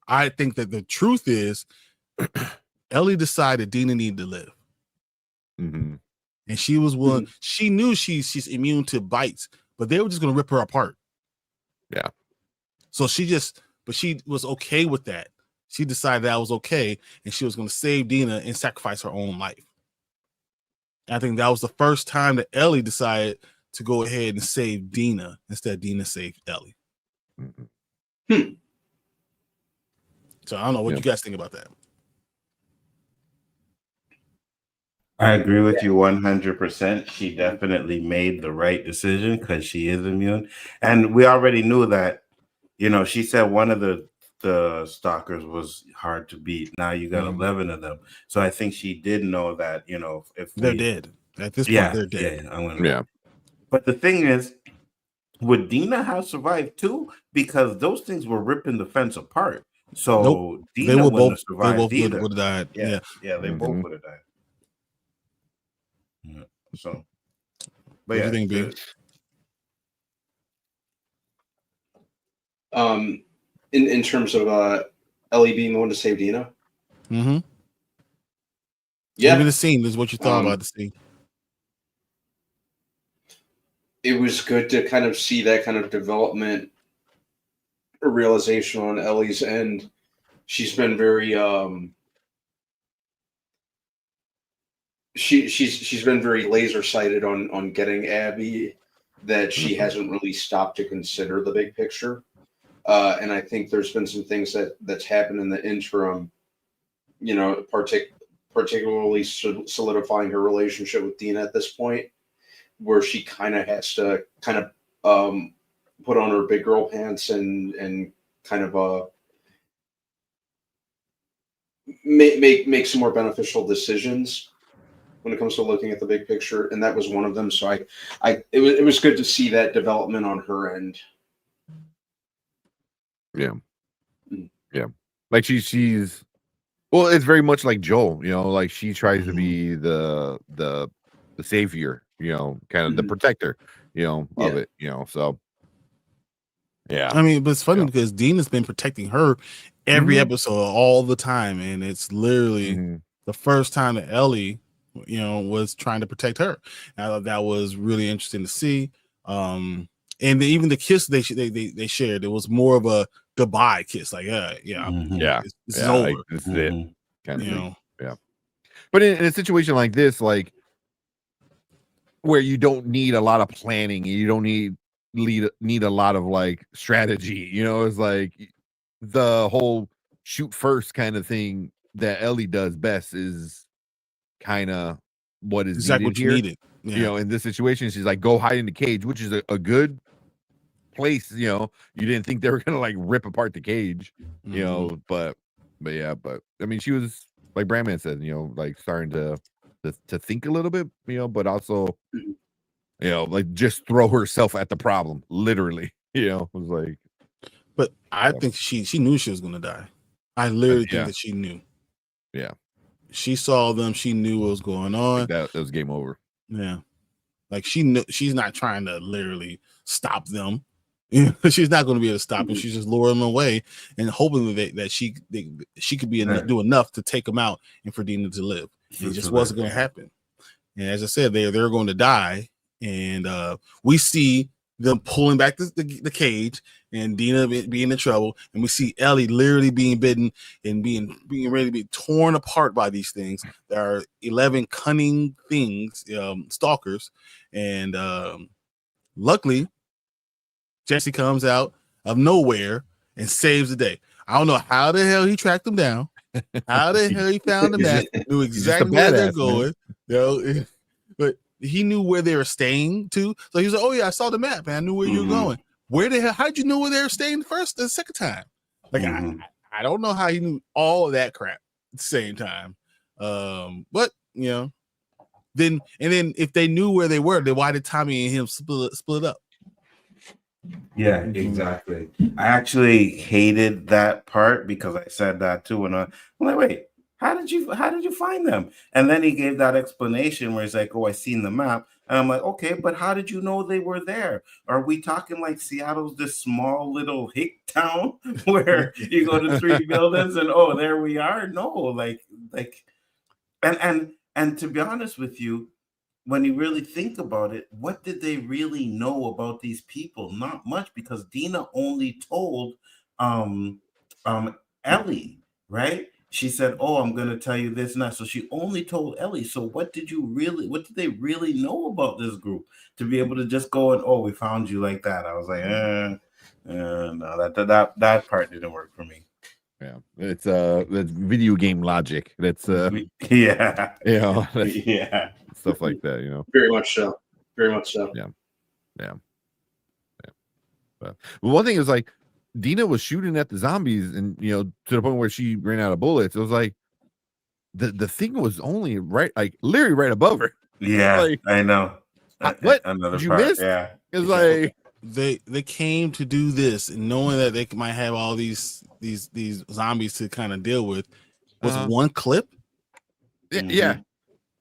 I think that the truth is, Ellie decided Dina needed to live. Mm-hmm. And she was willing. She knew she's immune to bites, but they were just going to rip her apart. Yeah. So she was okay with that. She decided that was okay, and she was going to save Dina and sacrifice her own life. I think that was the first time that Ellie decided to go ahead and save Dina instead. Dina saved Ellie. Mm-hmm. So I don't know what you guys think about that. I agree with you 100%. She definitely made the right decision because she is immune. And we already knew that, she said one of the stalkers was hard to beat. Now you got 11 of them. So I think she did know that, if they're dead. At this point, they're dead. Yeah. But the thing is, would Dina have survived too? Because those things were ripping the fence apart. So Dina wouldn't have survived either. Would have died. Yeah, they both would have died. Yeah. So, but what do you think, B? In terms of Ellie being the one to save Dina. Mm-hmm. Yeah. Even the scene, this is what you thought about the scene. It was good to kind of see that kind of development or realization on Ellie's end. She's been very she's been very laser sighted on getting Abby, that she hasn't really stopped to consider the big picture. And I think there's been some things that's happened in the interim, particularly solidifying her relationship with Dina at this point, where she kind of has to put on her big girl pants and kind of make some more beneficial decisions when it comes to looking at the big picture, and that was one of them. So it was good to see that development on her end. Yeah. Like she's well, it's very much like Joel, like she tries to be the savior, kind of the protector, of it, so yeah. I mean, but it's funny because Dina's been protecting her every episode all the time, and it's literally the first time that Ellie was trying to protect her. And I thought that was really interesting to see. And even the kiss they shared, it was more of a goodbye kiss, like this is over. Like, this is it, kind of thing. Yeah. But in a situation like this, like where you don't need a lot of planning, you don't need a lot of like strategy, it's like the whole shoot first kind of thing that Ellie does best is kind of what is exactly what you needed. In this situation, she's like, go hide in the cage, which is a good place. You didn't think they were gonna like rip apart the cage, but I mean, she was, like Brandman said, like starting to think a little bit, but also like just throw herself at the problem, literally. It was like, but I think she knew she was gonna die. I literally think that she knew. Yeah. She saw them. She knew what was going on. That was game over. Yeah. Like she knew, she's not trying to literally stop them. She's not going to be able to stop them. She's just luring them away and hoping that she could do enough to take them out and for Dina to live. It just wasn't going to happen. And as I said, they're going to die. And we see them pulling back the cage and Dina being in trouble, and we see Ellie literally being bitten and being ready to be torn apart by these things. There are 11 cunning things, stalkers, and luckily Jesse comes out of nowhere and saves the day. I don't know how the hell he tracked them down, how the hell he found them at, knew exactly where they're going, but he knew where they were staying too. So he was like, "Oh yeah, I saw the map, man. I knew where you were going. Where the hell? How did you know where they were staying the second time? Like I don't know how he knew all of that crap at the same time. But then if they knew where they were, then why did Tommy and him split up? Yeah, exactly. I actually hated that part because I said that too, and I'm like, wait. How did you find them? And then he gave that explanation where he's like, "Oh, I seen the map," and I'm like, "Okay, but how did you know they were there? Are we talking like Seattle's this small little hick town where you go to 3 buildings and oh, there we are?" No, like, and to be honest with you, when you really think about it, what did they really know about these people? Not much, because Dina only told Ellie, right? She said, "Oh, I'm going to tell you this and that." So she only told Ellie. So what did they really know about this group to be able to just go and, "Oh, we found you," like that? I was like, no, that part didn't work for me. Yeah, it's that's video game logic. That's yeah, yeah, stuff like that. Very much so. Very much so. Yeah. But one thing is like, Dina was shooting at the zombies, and to the point where she ran out of bullets. It was like the thing was only literally right above her. Yeah, like, I know. What another did you part? miss? Yeah, it's like they came to do this, and knowing that they might have all these zombies to kind of deal with. Was one clip? Yeah.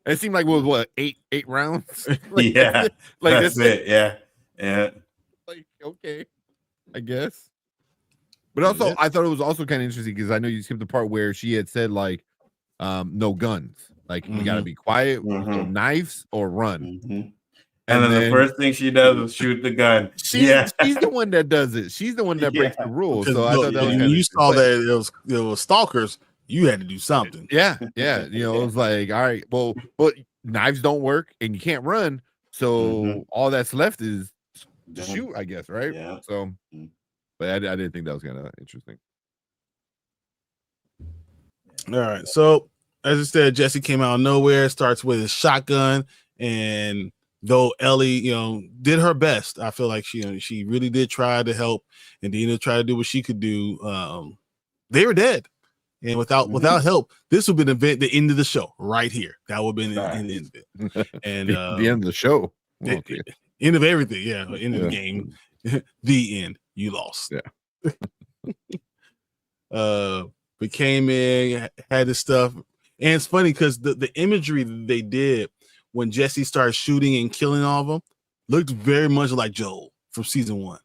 It seemed like what 8 rounds. Yeah, like that's it. Yeah. Like, okay, I guess. But also, I thought it was also kind of interesting because I know you skipped the part where she had said like, no guns. Like we gotta be quiet, no knives or run. And then the first thing she does is shoot the gun. She's the one that does it. She's the one that breaks the rules. So I thought that was when you saw that it was stalkers, you had to do something. Yeah. It was like, all right, well, but knives don't work and you can't run. So all that's left is to shoot, I guess, right? Yeah. So, but I didn't think that was kind of interesting. All right. So, as I said, Jesse came out of nowhere, starts with his shotgun, and though Ellie, did her best, I feel like she really did try to help, and Dina tried to do what she could do. They were dead, and without help, this would have been the end of the show right here. That would have been the end of it, and the end of the show, end of everything. Yeah, end of the game. The end. You lost. Yeah. But came in, had this stuff, and it's funny because the imagery that they did when Jesse started shooting and killing all of them looked very much like Joel from season 1.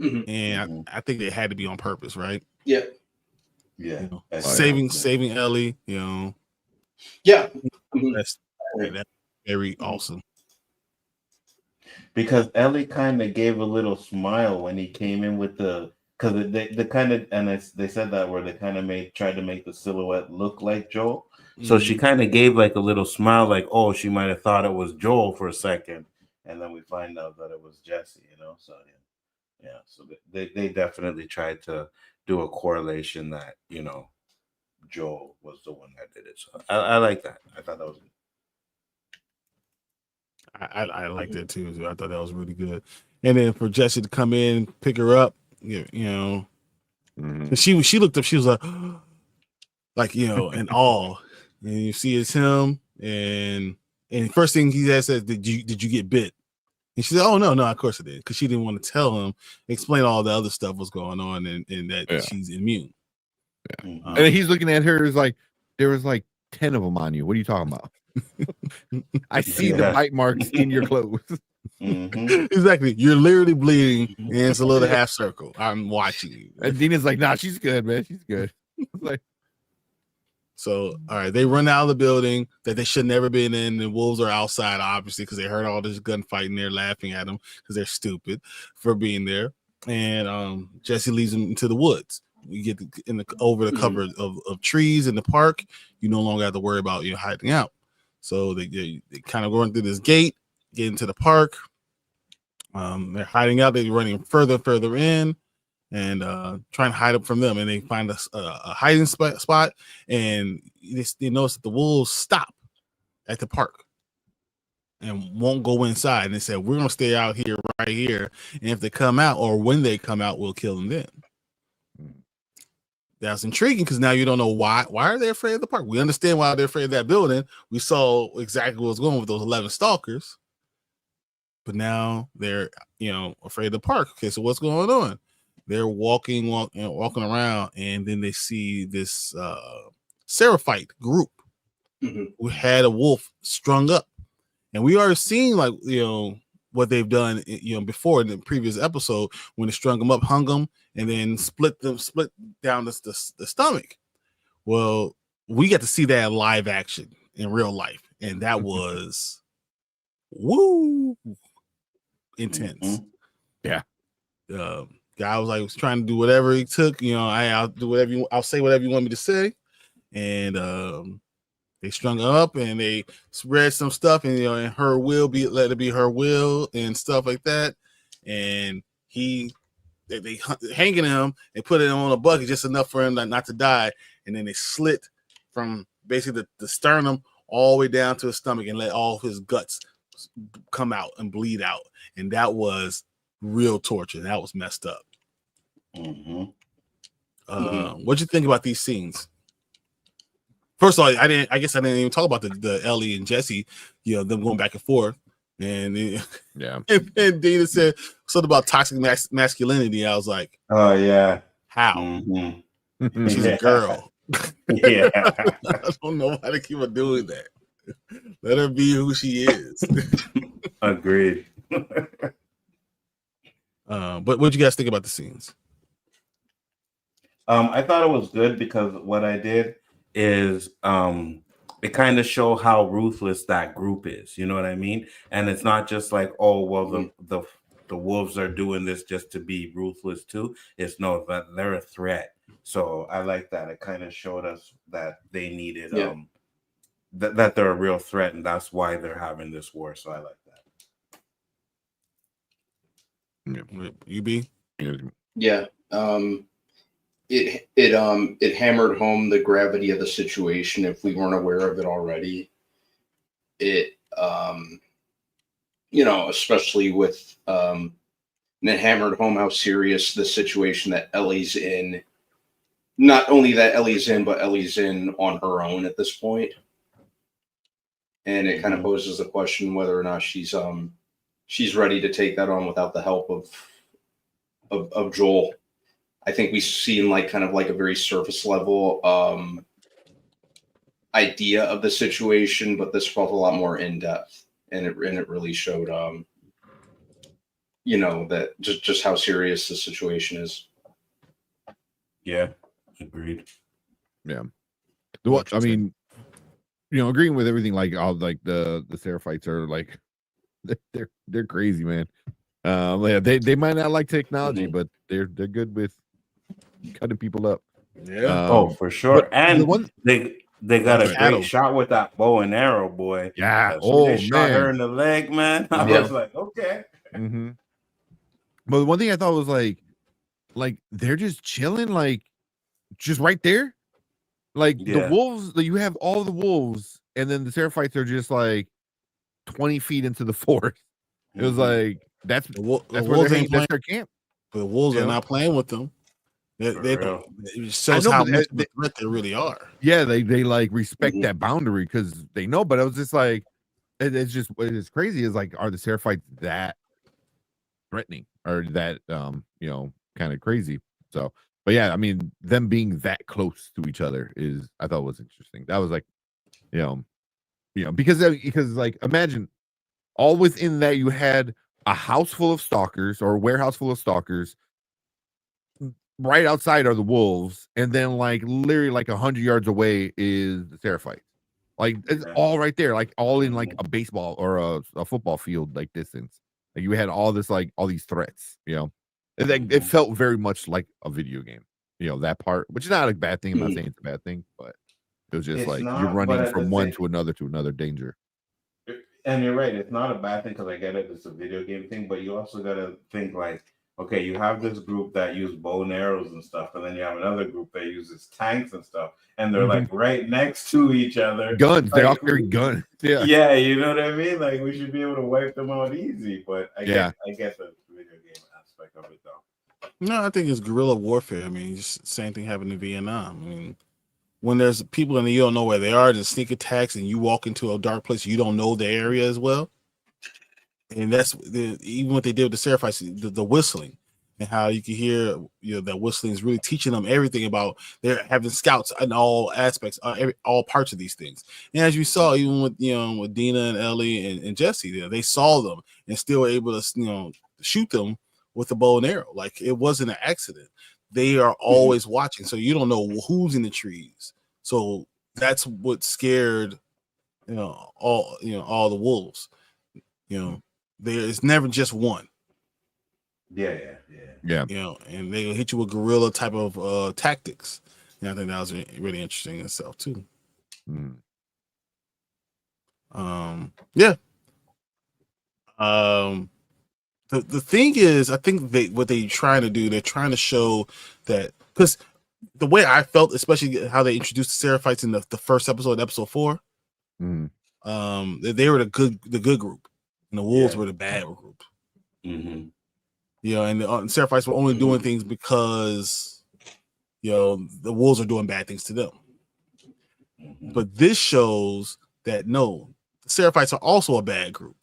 And I think they had to be on purpose, right? Yeah. Saving Ellie, Yeah. That's very awesome. Because Ellie kind of gave a little smile when he came in with because they kind of, and they said that where they kind of tried to make the silhouette look like Joel. So she kind of gave like a little smile, like, oh, she might have thought it was Joel for a second, and then we find out that it was Jesse. So so they definitely tried to do a correlation that Joel was the one that did it. So I like that. I thought that was good. I liked it too. So I thought that was really good. And then for Jesse to come in, pick her up, and she looked up, she was like in awe. And you see it's him, and first thing he said, "Did you get bit?" And she said, "Oh no, of course I did," because she didn't want to tell him, explain all the other stuff was going on, and that she's immune. Yeah. And he's looking at her as like there was like 10 of them on you. What are you talking about? I see the bite marks in your clothes. Exactly. You're literally bleeding, and it's a little half circle. I'm watching you. And Dina's like, "Nah, she's good, man. She's good." Like, So, all right, they run out of the building that they should never been in. The wolves are outside, obviously, because they heard all this gunfighting. They're laughing at them because they're stupid for being there. And Jesse leads them into the woods. You get over the cover of trees in the park. You no longer have to worry about hiding out. So they kind of going through this gate, get into the park. They're hiding out. They're running further in. And trying to hide up from them, and they find a hiding spot, and they notice that the wolves stop at the park and won't go inside. And they said, "We're gonna stay out here, right here, and if they come out, or when they come out, we'll kill them then." That's intriguing because now you don't know why. Why are they afraid of the park? We understand why they're afraid of that building. We saw exactly what was going on with those 11 stalkers, but now they're afraid of the park. Okay, so what's going on? They're walking around, and then they see this Seraphite group who had a wolf strung up, and we already seen what they've done before in the previous episode when they strung them up, hung them, and then split down the stomach. Well, we got to see that in live action in real life, and that was intense. Yeah. Guy was trying to do whatever he took. I'll do whatever I'll say whatever you want me to say. And they strung her up and they read some stuff, and and her will let it be her will and stuff like that. And they hanging him and put it on a bucket just enough for him not to die. And then they slit from basically the sternum all the way down to his stomach and let all his guts come out and bleed out. And that was real torture. That was messed up. What'd you think about these scenes? First of all, I guess I didn't even talk about the Ellie and Jesse, them going back and forth. And and Dana said something about toxic masculinity. I was like, oh yeah, how? She's a girl. Yeah. I don't know why they keep on doing that. Let her be who she is. Agreed. But what you guys think about the scenes? I thought it was good because what I did is it kind of show how ruthless that group is. You know what I mean? And it's not just like, oh well, the wolves are doing this just to be ruthless too. It's no, that they're a threat. So I like that. It kind of showed us that they needed that they're a real threat, and that's why they're having this war. So I like that. You be? Yeah. It hammered home the gravity of the situation if we weren't aware of it already. It especially with and it hammered home how serious the situation that Ellie's in. Not only that Ellie's in, but Ellie's in on her own at this point. And it kind of poses the question whether or not she's ready to take that on without the help of Joel. I think we've seen kind of a very surface level idea of the situation, but this felt a lot more in depth, and it really showed that just how serious the situation is. Yeah, agreed. Yeah. I mean, agreeing with everything, all the Seraphites are they're crazy, man. They might not like technology, but they're good with cutting people up. Yeah. For sure. And they got a great shot with that bow and arrow, boy. Yeah. They shot her in the leg, man. I was like, okay. But the one thing I thought was they're just chilling, just right there. The wolves, you have all the wolves, and then the Seraphites are just 20 feet into the forest. It was that's where that's their camp. The wolves are not playing with them. It shows how much of a threat they really are. Yeah, they respect that boundary because they know. But I was just it's crazy. Is are the Seraphites that threatening or that kind of crazy? So, but yeah, I mean, them being that close to each other I thought was interesting. That was because imagine all within that you had a house full of stalkers or a warehouse full of stalkers right outside are the wolves, and then like literally like 100 yards away is the Seraphites. Like it's all right there, like all in like a baseball or a football field like distance. Like you had all this like all these threats, you know. It felt very much like a video game, you know, that part, which is not a bad thing. I'm not saying it's a bad thing, but it was just like you're running from one to another danger. And you're right, it's not a bad thing because I get it, it's a video game thing, but you also gotta think like, okay, you have this group that use bow and arrows and stuff, and then you have another group that uses tanks and stuff, and they're like right next to each other. Guns, like, they all carry guns. Yeah. Yeah, you know what I mean? Like we should be able to wipe them out easy, but I get the video game aspect of it though. No, I think it's guerrilla warfare. I mean, just same thing happened in Vietnam. I mean, when there's people and you don't know where they are, there's sneak attacks, and you walk into a dark place, you don't know the area as well. And that's even what they did with the Seraphites, the whistling, and how you can hear, you know, that whistling is really teaching them everything about they're having scouts in all aspects, all parts of these things. And as you saw, even with with Dina and Ellie and Jesse, they saw them and still were able to shoot them with a bow and arrow. Like it wasn't an accident. They are always watching, so you don't know who's in the trees. So that's what scared all the wolves. It's never just one. Yeah. And they hit you with guerrilla type of tactics. And I think that was really interesting in itself too. The thing is, I think what they're trying to do, they're trying to show that, because the way I felt, especially how they introduced the Seraphites in the first episode, episode 4, they were the good group, and the wolves were the bad group. And the Seraphites were only doing things because the wolves are doing bad things to them. But this shows that no, the Seraphites are also a bad group.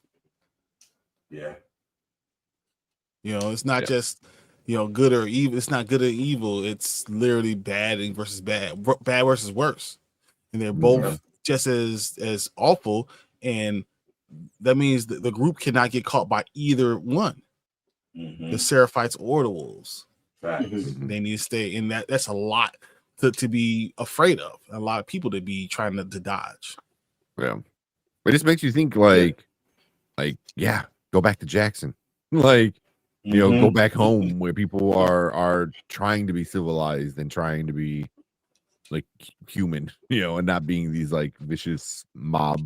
It's not just good or evil. It's not good or evil. It's literally bad versus bad versus worse, and they're both just as awful. And that means that the group cannot get caught by either one, the Seraphites or the wolves. They need to stay in that. That's a lot to be afraid of. A lot of people to be trying to dodge. Yeah, it just makes you think go back to Jackson, go back home where people are trying to be civilized and trying to be like human, and not being these like vicious mob,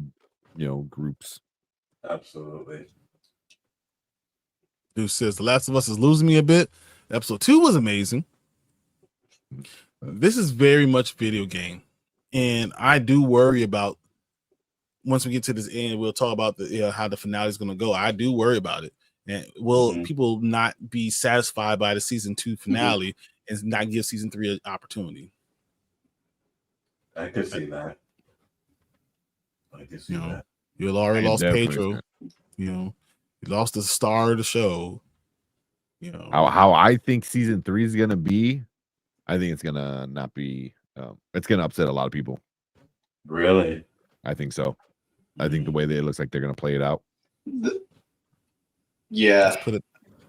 groups. Absolutely. Dude says The Last of Us is losing me a bit. Episode 2 was amazing. This is very much video game, and I do worry about, once we get to this end, we'll talk about how the finale is going to go. I do worry about it. And will people not be satisfied by the season 2 finale and not give season 3 an opportunity? I could see that. You already lost Pedro. You lost the star of the show. How I think season 3 is gonna be. I think it's gonna not be. It's gonna upset a lot of people. Really? I think so. I think the way that it looks like they're gonna play it out. Yeah.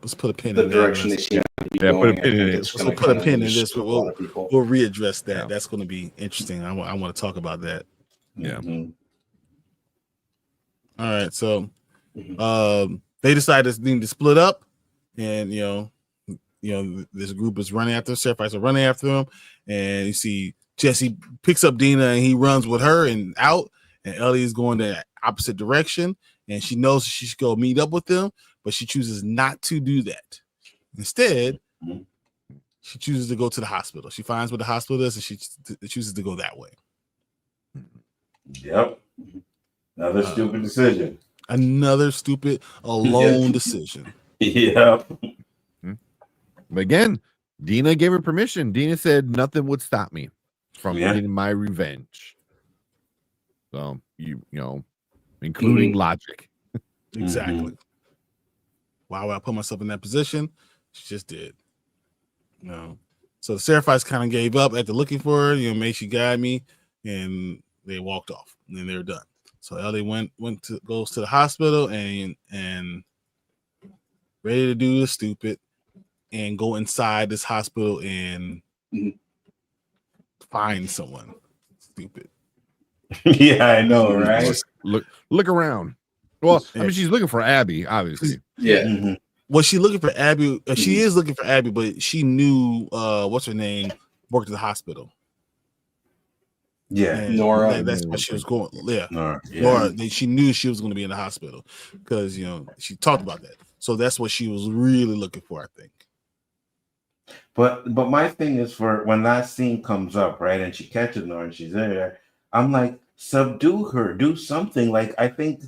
Let's put a pin in the direction they seem to be going. Put a pin in it. We'll put a pin in this, but we'll readdress that. Yeah. That's going to be interesting. I want to talk about that. Yeah. All right. So, they decided they need to split up, and this group is running after them. Seraphites are running after them, and you see Jesse picks up Dina and he runs with her and out, and Ellie is going the opposite direction, and she knows she should go meet up with them, but she chooses not to do that. Instead, she chooses to go to the hospital. She finds where the hospital is, and she chooses to go that way. Yep. Another stupid decision. Another stupid alone decision. Yep. But again, Dina gave her permission. Dina said nothing would stop me from getting my revenge. So including logic. Exactly. Why would I put myself in that position? She just did. So the Seraphites kind of gave up after looking for her. May she guide me, and they walked off, and then they're done. So Ellie goes to the hospital and ready to do the stupid. and go inside this hospital and find someone. Stupid. Yeah, I know, right? Just Look around. Well, I mean, she's looking for Abby, obviously. Yeah. Was she looking for Abby? She is looking for Abby, but she knew what's her name worked at the hospital. Yeah, And Nora. That's what she was going. Yeah, Nora. Nora. She knew she was going to be in the hospital because she talked about that. So that's what she was really looking for, I think. But my thing is, for when that scene comes up, right, and she catches Nora and she's there, I'm like, subdue her, do something. Like, I think,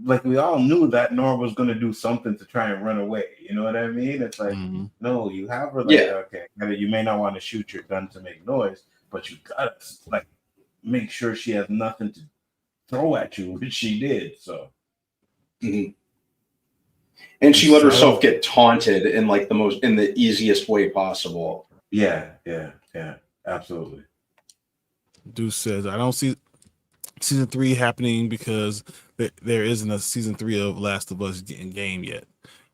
like, we all knew that Nora was going to do something to try and run away. You know what I mean? It's like, no, you have her. Like, okay, you may not want to shoot your gun to make noise, but you gotta like make sure she has nothing to throw at you, which she did. So, and she let herself get taunted in like in the easiest way possible. Yeah, absolutely. Deuce says, I don't see season 3 happening because there isn't a season 3 of Last of Us getting game yet.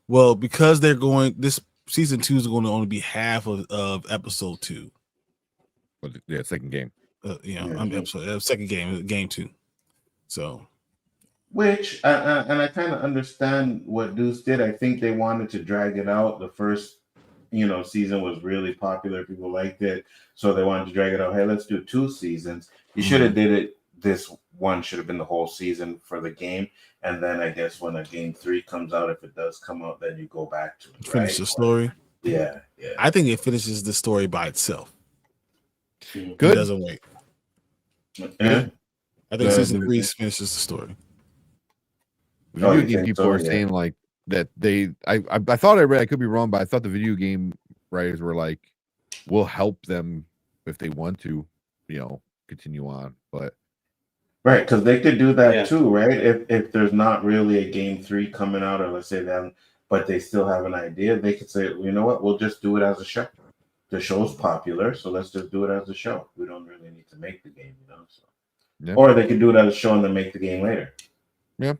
Well, because this season 2 is going to only be half of episode 2. Yeah, second game. Second game 2. So, which and I kind of understand what Deuce did. I think they wanted to drag it out. The first, season was really popular. People liked it, so they wanted to drag it out. Hey, let's do 2 seasons. You should have did it. This one should have been the whole season for the game, and then I guess when a game 3 comes out, if it does come out, then you go back to it, finish the story. Yeah. I think it finishes the story by itself. Good. It doesn't wait. Yeah. I think season 3 finishes the story. Video game people are saying like that I thought I read, I could be wrong, but I thought the video game writers were like, we'll help them if they want to, continue on. But right, because they could do that too, right? If there's not really a game 3 coming out, or let's say that, but they still have an idea, they could say, you know what, we'll just do it as a show. The show's popular, so let's just do it as a show. We don't really need to make the game, So, or they could do it as a show and then make the game later. Yeah.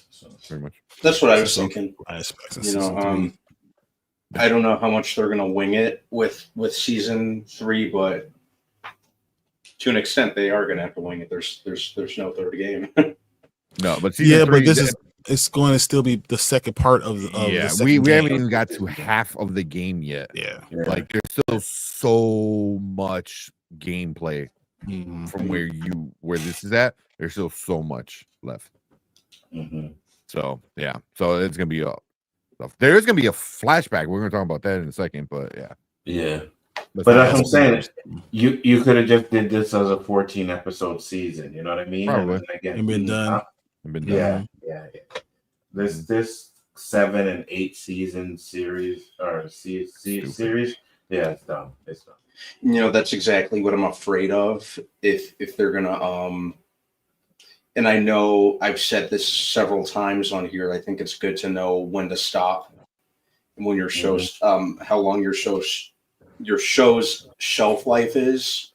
So very much. That's what I was thinking. I don't know how much they're gonna wing it with season 3, but to an extent they are gonna have to wing it. There's no third game. No, but season 3, but it's going to still be the second part of the we haven't even got to half of the game yet. Like there's still so much gameplay from where this is at. There's still so much left. So it's gonna be there is gonna be a flashback. We're gonna talk about that in a second, but but that's what I'm saying. You could have just did this as a 14 episode season. You know what I mean? Probably. And been done. Yeah. This 7 and 8 season series or series. Yeah, it's done. That's exactly what I'm afraid of. If they're gonna and I know I've said this several times on here. I think it's good to know when to stop and when your show's how long your show's shelf life is.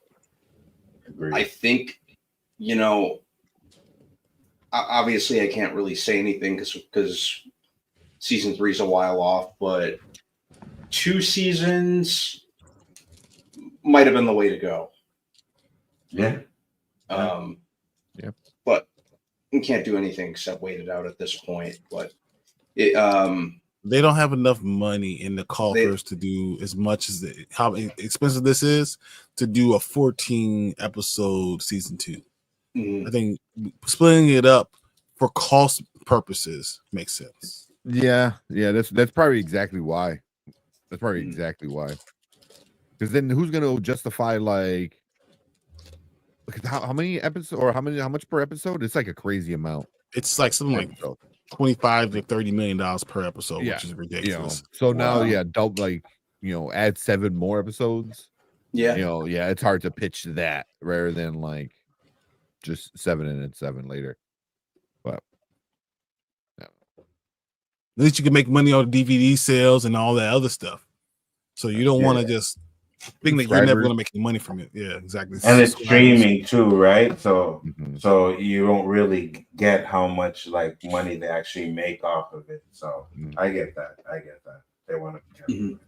Agreed. I think obviously I can't really say anything because season 3 is a while off, but 2 seasons might have been the way to go. But you can't do anything except wait it out at this point. But they don't have enough money in the coffers to do as much as how expensive this is to do a 14 episode season 2. I think splitting it up for cost purposes makes sense. That's probably exactly why. Because then who's gonna justify like how many episodes or how much per episode? It's like a crazy amount. It's like something like $25 to $30 million per episode, which is ridiculous. So now, double, add 7 more episodes. It's hard to pitch that rather than like just 7 and then 7 later. But at least you can make money on DVD sales and all that other stuff. So you don't want to just think that you're never going to make any money from it. Yeah, exactly. And it's streaming too, right? So so you don't really get how much like money they actually make off of it. So I get that. They want to be careful.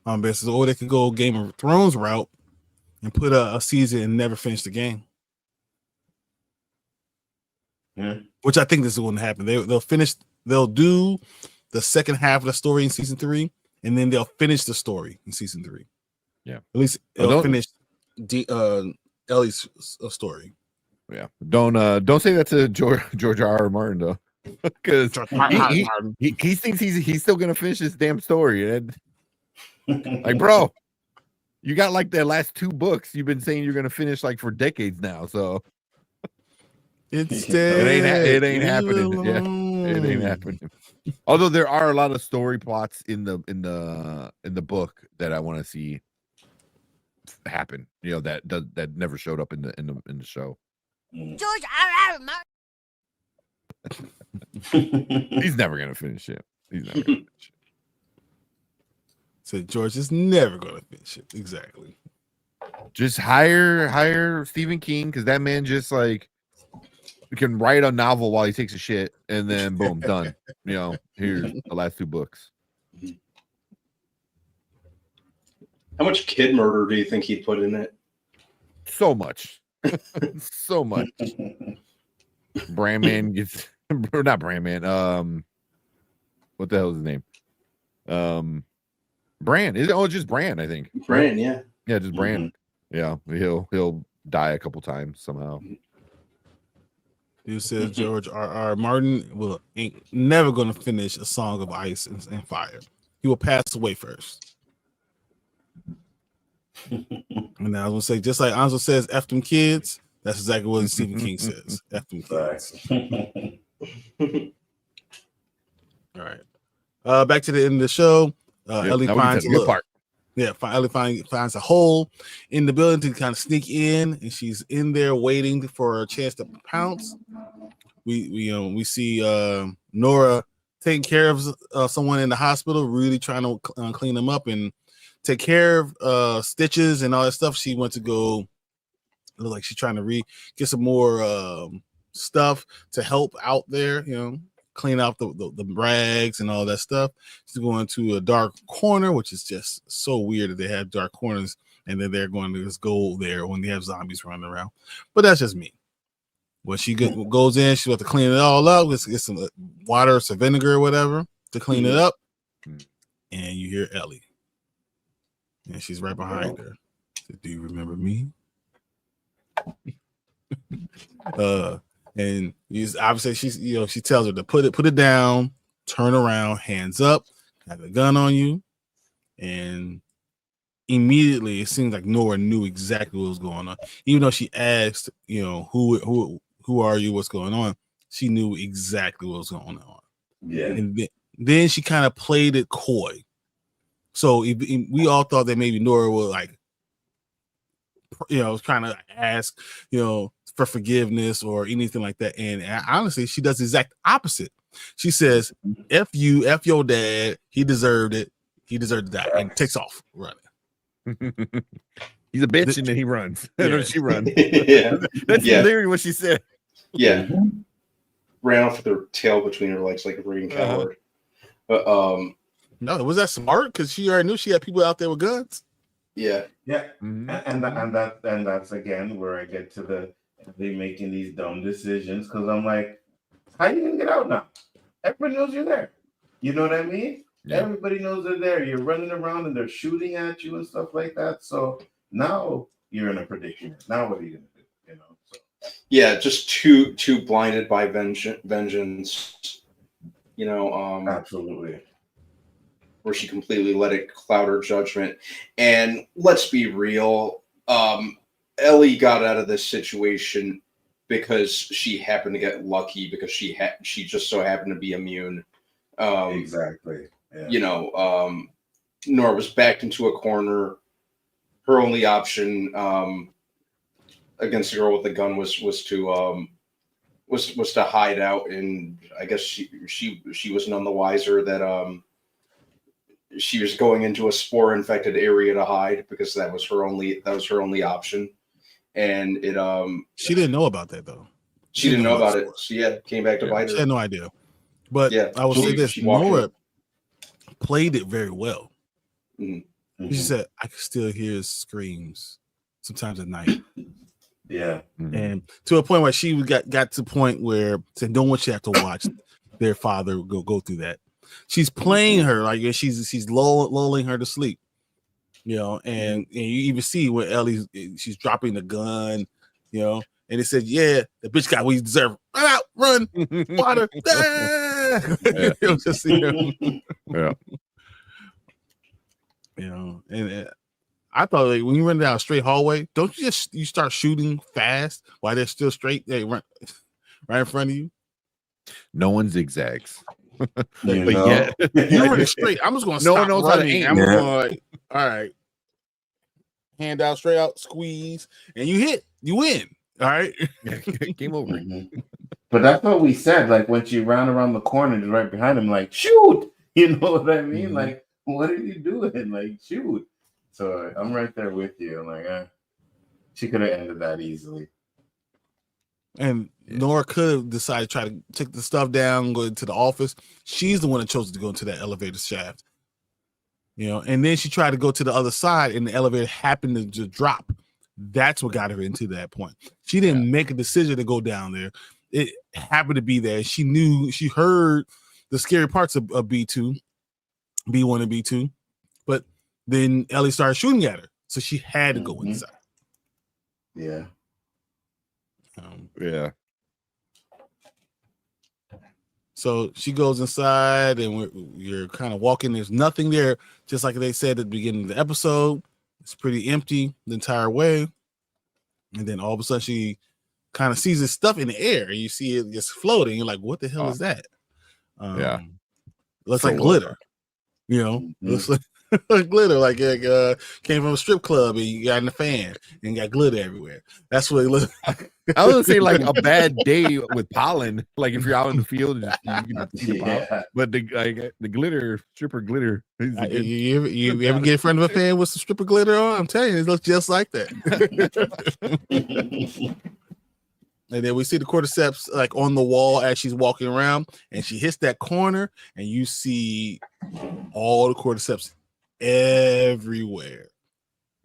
Or they could go Game of Thrones route and put a season and never finish the game. Yeah. Which I think this is going to happen. They'll do the second half of the story in season 3, and then they'll finish the story in season 3. Yeah, at least they'll finish Ellie's story. Yeah, don't say that to George R. Martin though, because he thinks he's still gonna finish this damn story. And like, bro, you got like the last 2 books you've been saying you're gonna finish like for decades now. So it ain't happening. Yeah, it ain't happening. Although there are a lot of story plots in the book that I want to see happen. You know, that never showed up in the show. George R. Martin. He's never gonna finish it. He's never gonna finish it. So George is never gonna finish it. Exactly. Just hire Stephen King, because that man just like can write a novel while he takes a shit, and then boom, done. You know, here's the last 2 books. How much kid murder do you think he'd put in it? So much. So much. Brandman gets not Brandman. What the hell is his name? Brand. Is it? Oh, just Brand, I think. Brand, yeah. Yeah, just Brand. Yeah, he'll die a couple times somehow. You said George R. Martin ain't never gonna finish A Song of Ice and Fire. He will pass away first. And I was gonna say, just like Anzo says, F them kids, that's exactly what Stephen King says. F them kids. All right. Back to the end of the show. Ellie finds Ellie finds a hole in the building to kind of sneak in, and she's in there waiting for a chance to pounce. We see Nora taking care of someone in the hospital, really trying to clean them up and take care of stitches and all that stuff. She went to go, look like she's trying to get some more stuff to help out there, you know, clean out the rags and all that stuff. She's going to a dark corner, which is just so weird that they have dark corners and then they're going to just go there when they have zombies running around. But that's just me. When she goes in, she's about to clean it all up. Let's get some water, some vinegar or whatever to clean it up. And you hear Ellie. And she's right behind her. So, do you remember me? And obviously she tells her to put it down, turn around, hands up, have a gun on you, and immediately it seems like Nora knew exactly what was going on. Even though she asked, who are you, what's going on? She knew exactly what was going on. Yeah. And then she kind of played it coy. So we all thought that maybe Nora would kind of ask, for forgiveness or anything like that. And honestly, she does the exact opposite. She says, F you, F your dad. He deserved it. He deserved to die, and takes off running. He's a bitch, and then he runs. Yeah. She runs. Yeah. That's literally what she said. Yeah. Ran off with her tail between her legs like a breeding coward. But no, was that smart? Because she already knew she had people out there with guns. Yeah. Yeah. And that's again where I get to they making these dumb decisions, because I'm like, how you gonna get out now? Everybody knows you're there. You know what I mean? Yeah. Everybody knows they're there. You're running around and they're shooting at you and stuff like that. So now you're in a predicament. Now what are you gonna do? So. Yeah, just too blinded by vengeance. Absolutely. Where she completely let it cloud her judgment. And let's be real, Ellie got out of this situation because she happened to get lucky, because she just so happened to be immune. Exactly. Yeah. Nora was backed into a corner. Her only option against the girl with the gun was to hide out, and I guess she was none the wiser that she was going into a spore infected area to hide, because that was her only option. And she didn't know about that though. She didn't know about it. So yeah, came back to bite her. She had no idea. But yeah, I will say this: Nora played it very well. Mm-hmm. She said, I can still hear his screams sometimes at night. Yeah. And to a point where she got to the point where said, don't want you to have to watch their father go through that. She's playing her like she's lulling her to sleep, you know, and you even see where she's dropping the gun, you know, and it said, yeah, the bitch got what you deserve. Run out, run, water. It was just, Yeah. You know, and I thought like when you run down a straight hallway, don't you start shooting fast while they're still straight? They run right in front of you. No one zigzags. You But know? yeah, You're running straight. I'm just gonna No one stop knows how to running. aim. I'm Yeah. going like, all right, hand out, straight out, squeeze, and you hit, you win. All right. game over. But that's what we said. Like when she ran around the corner, just right behind him, like shoot. You know what I mean? Like, what are you doing? Like, shoot. So I'm right there with you. I'm like, she could have ended that easily. And Nora could have decided to try to take the stuff down, go into the office. She's the one that chose to go into that elevator shaft. You know, and then she tried to go to the other side, and the elevator happened to just drop. That's what got her into that point. She didn't make a decision to go down there. It happened to be there. She knew, she heard the scary parts of B2, B1 and B2, but then Ellie started shooting at her, so she had to go inside. Yeah. Yeah. So she goes inside, and you're kind of walking. There's nothing there, just like they said at the beginning of the episode. It's pretty empty the entire way. And then all of a sudden, she kind of sees this stuff in the air, and you see it just floating. You're like, what the hell is that? Yeah. Looks So like glitter. You know, looks like glitter, like came from a strip club and you got in the fan and got glitter everywhere. That's what it looks like. I was gonna say like a bad day with pollen. Like if you're out in the field, you can see the pollen. But the glitter, stripper glitter. You ever get in front of a fan with some stripper glitter on? I'm telling you, it looks just like that. And then we see the cordyceps like on the wall as she's walking around, and she hits that corner, and you see all the cordyceps everywhere.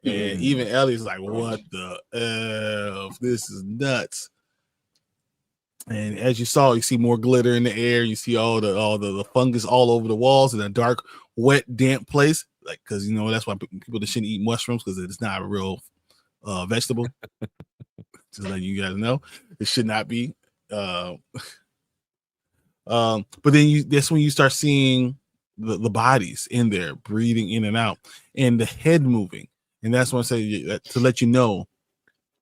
And even Ellie's like, what the F? This is nuts. And as you saw, you see more glitter in the air. You see all the fungus all over the walls in a dark, wet, damp place. Like, because you know that's why people shouldn't eat mushrooms, because it's not a real vegetable. Just letting you guys know, it should not be. But then that's when you start seeing the bodies in there breathing in and out, and the head moving, and that's when I say that, to let you know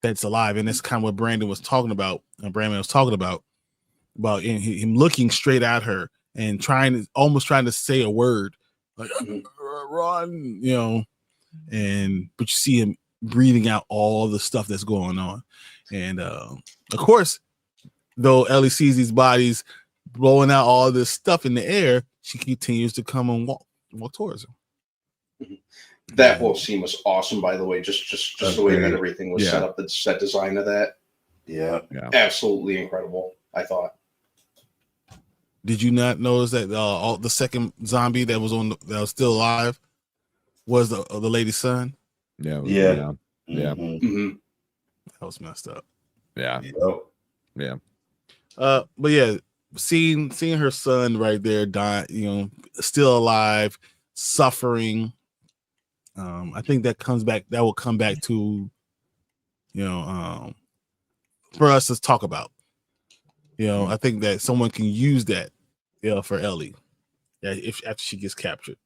that's alive. And that's kind of what Brandon was talking about. Brandon was talking about him looking straight at her and almost trying to say a word like run, you know, but you see him breathing out all the stuff that's going on. And of course, though Ellie sees these bodies blowing out all this stuff in the air, she continues to come and walk towards him. That whole scene was awesome, by the way. Just the way that everything was set up, the set design of that. Yeah. Absolutely incredible, I thought. Did you not notice that the second zombie that was still alive was the lady's son? Yeah. Mm-hmm. That was messed up. Yeah. But yeah, seeing her son right there dying, you know, still alive, suffering. I think that will come back to, you know, for us to talk about. You know, I think that someone can use that, you know, for Ellie, after she gets captured.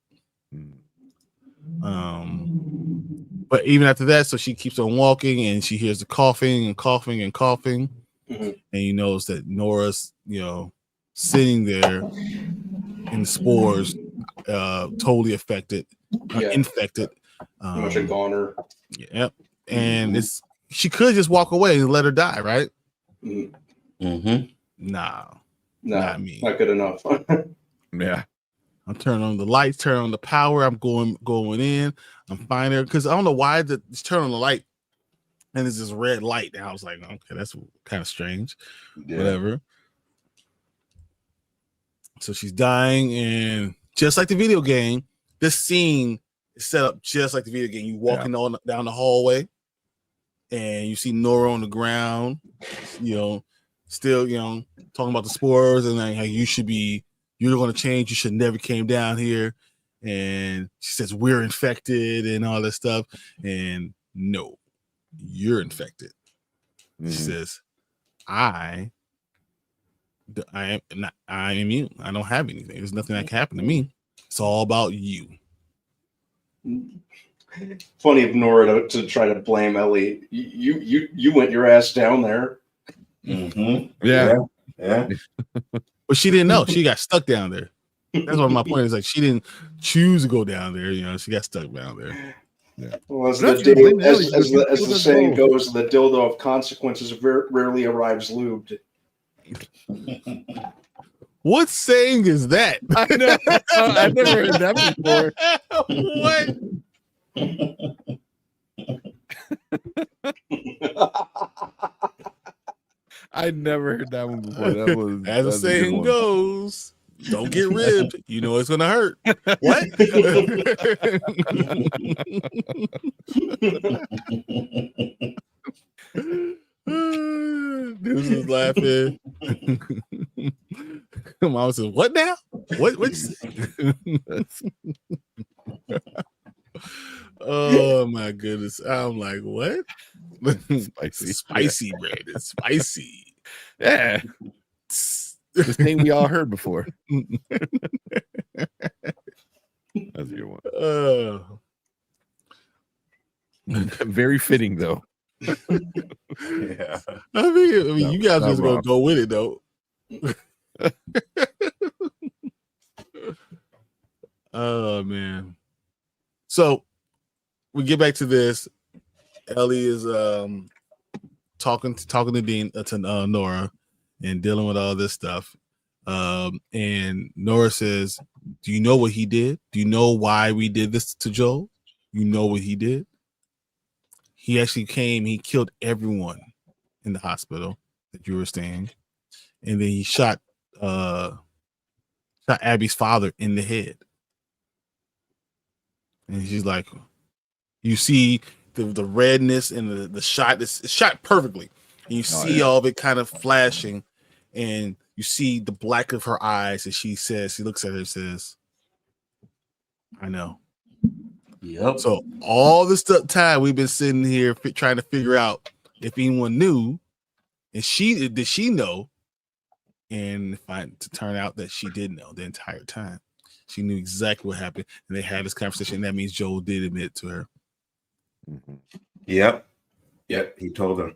But even after that, so she keeps on walking, and she hears the coughing and coughing and coughing, and you notice that Nora's, you know, sitting there in the spores, totally infected. Much a goner. Yep. And she could just walk away and let her die, right? Nah, not me. Not good enough. Yeah. I'm turning on the lights, turn on the power. I'm going in. I'm finding her because I don't know why it's turn on the light and it's this red light. And I was like, okay, that's kind of strange. Whatever. So she's dying, and just like the video game, this scene It's set up just like the video game. You walking on down the hallway, and you see Nora on the ground, still, talking about the spores and like how you're going to change. You should never came down here. And she says, we're infected and all that stuff. And no, you're infected. She says, I'm immune. I don't have anything. There's nothing that can happen to me. It's all about you. Funny of Nora to try to blame Ellie. You went your ass down there. Yeah. But she didn't know. She got stuck down there. That's what my point is. Like, she didn't choose to go down there. She got stuck down there. Yeah. Well, as the saying goes, the dildo of consequences rarely arrives lubed. What saying is that? I know. I've never heard that before. What? I never heard that one before. That was as the saying goes. Don't get ribbed. You know it's gonna hurt. What? Deuce is laughing. Mom says, "What now? What? Oh my goodness! I'm like, what? Spicy bread. It's spicy. Yeah." The thing we all heard before. That's a good one. Very fitting, though. Yeah. I mean, you guys just gonna go with it, though. Oh man. So we get back to this. Ellie is talking to Dean to Nora. And dealing with all this stuff. And Nora says, do you know what he did? Do you know why we did this to Joel? You know what he did? He actually came, he killed everyone in the hospital that you were staying. And then he shot Abby's father in the head. And she's like, you see the redness and the shot, it's shot perfectly. And you see all of it kind of flashing. And you see the black of her eyes, and she looks at her and says, I know. Yep. So all this time we've been sitting here trying to figure out if anyone knew, and did she know? And to turn out that she did know the entire time. She knew exactly what happened, and they had this conversation, and that means Joel did admit it to her. Yep. He told her.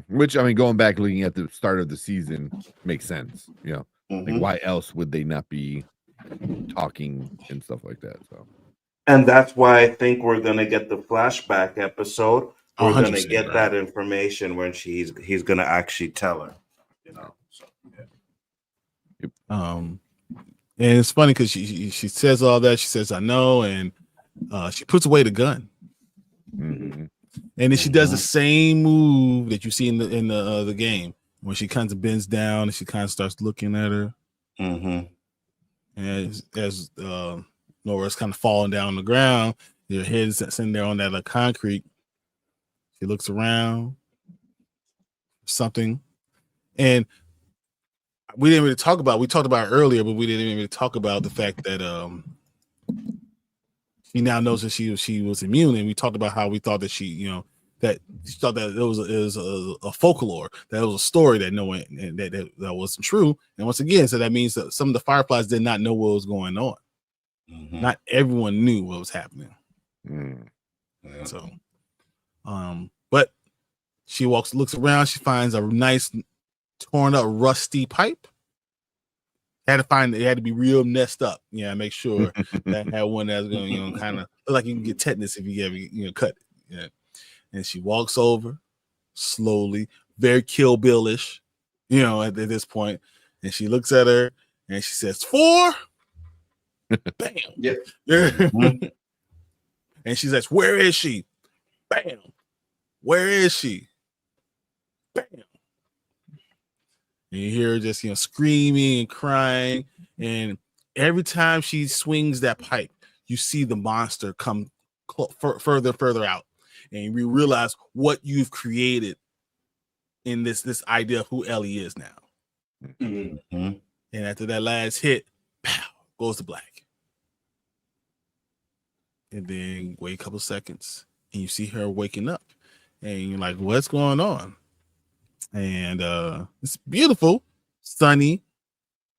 Which, I mean, going back looking at the start of the season makes sense. Like, why else would they not be talking and stuff like that? So, and that's why I think we're gonna get the flashback episode. We're gonna get that information when he's gonna actually tell her. So, yeah. And it's funny because she says all that. She says, "I know," and she puts away the gun. And then she does the same move that you see in the game when she kind of bends down and she kind of starts looking at her. And as Nora's kind of falling down on the ground, your head's sitting there on that concrete. She looks around, something, and we didn't really talk about. We talked about it earlier, but we didn't really talk about the fact that she now knows that she was immune, and we talked about how we thought that she thought that it was a folklore, that it was a story that no one that wasn't true. And once again, so that means that some of the Fireflies did not know what was going on. Not everyone knew what was happening. So, but she looks around, she finds a nice torn up rusty pipe. It had to be real messed up. Make sure that had one that's going to kind of look like you can get tetanus if you ever cut it. Yeah. And she walks over slowly, very Kill Bill-ish, at this point. And she looks at her and she says, 4. Bam. Yep. And she says, where is she? Bam. Where is she? Bam. And you hear her just, screaming and crying. And every time she swings that pipe, you see the monster come further out, and you realize what you've created in this idea of who Ellie is now. Mm-hmm. And after that last hit, pow, goes to black. And then wait a couple seconds, and you see her waking up, and you're like, "What's going on?" And it's beautiful, sunny,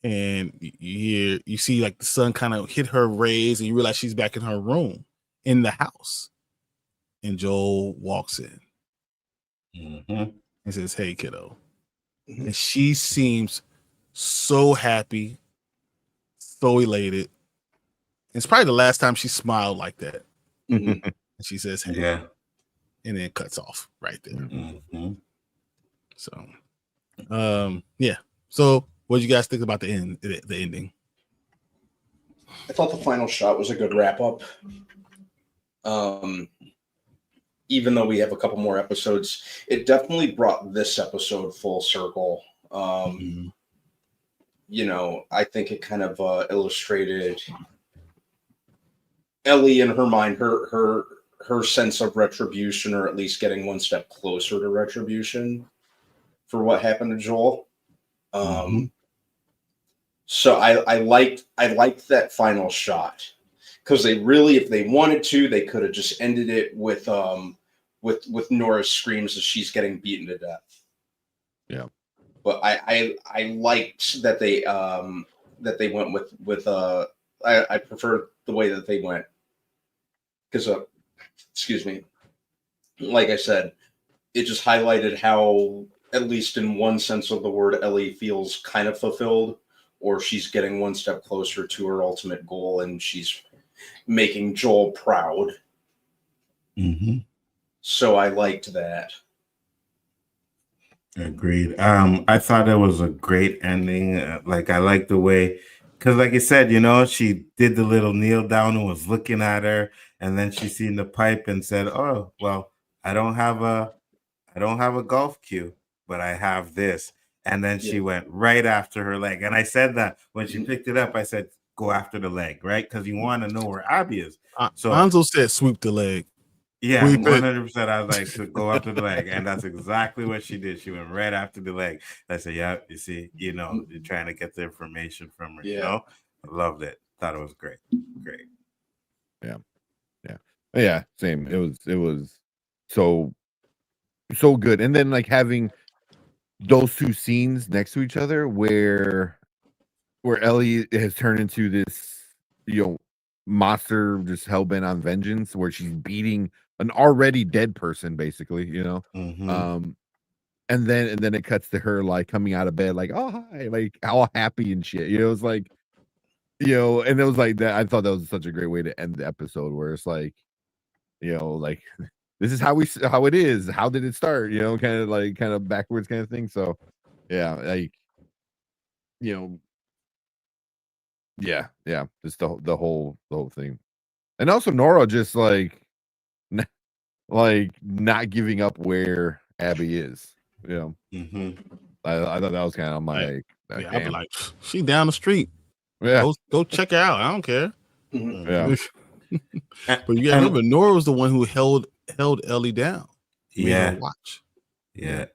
and you see like the sun kind of hit her rays, and you realize she's back in her room in the house. And Joel walks in and says, "Hey, kiddo," and she seems so happy, so elated. It's probably the last time she smiled like that. And she says, "Hey," and then cuts off right there. So, yeah. So, what did you guys think about the ending? I thought the final shot was a good wrap up. Even though we have a couple more episodes, it definitely brought this episode full circle. You know, I think it kind of illustrated Ellie in her mind, her sense of retribution, or at least getting one step closer to retribution for what happened to Joel. So I liked that final shot, because they really, if they wanted to, they could have just ended it with Nora's screams as she's getting beaten to death. Yeah. But I liked that they went with I prefer the way that they went, because excuse me, like I said, it just highlighted how, at least in one sense of the word, Ellie feels kind of fulfilled, or she's getting one step closer to her ultimate goal, and she's making Joel proud. So I liked that. Agreed. I thought it was a great ending. Like, I like the way, because like you said, you know, she did the little kneel down and was looking at her, and then she seen the pipe and said, "Oh, well, I don't have a golf cue, but I have this." And then she went right after her leg. And I said that when she picked it up, I said, "Go after the leg," right? Because you want to know where Abby is. So Hanzo said, "Sweep the leg." Yeah, 100%. I was like, to go after the leg, and that's exactly what she did. She went right after the leg. I said, "Yeah, you see, you know, you're trying to get the information from her." You know, I loved it. Thought it was great. Yeah. Same. It was so good, and then like having those two scenes next to each other, where Ellie has turned into this, you know, monster just hell-bent on vengeance, where she's beating an already dead person, basically, you know. And then it cuts to her like coming out of bed, like, "Oh, hi," like all happy and shit. You know, it's like, you know, and it was like that. I thought that was such a great way to end the episode, where it's like, you know, like, this is how it is. How did it start? You know, kind of backwards kind of thing. So, yeah, like, you know, yeah, just the whole thing, and also Nora just like not giving up where Abby is. You know, I thought that was kind of my I'd be like, she down the street. Yeah, go check her out. I don't care. Yeah. But you gotta remember, Nora was the one who held Ellie down. Watch. Yeah.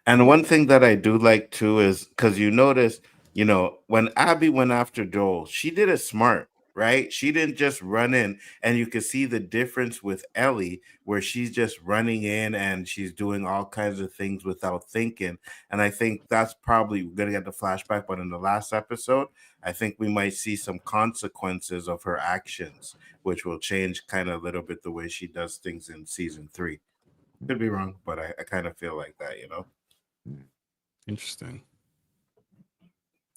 And one thing that I do like too is, because you notice, you know, when Abby went after Joel, she did it smart, right? She didn't just run in, and you can see the difference with Ellie, where she's just running in and she's doing all kinds of things without thinking. And I think that's probably, we're gonna get the flashback, but in the last episode, I think we might see some consequences of her actions, which will change kind of a little bit the way she does things in season 3. Could be wrong, but I kind of feel like that, you know. Interesting.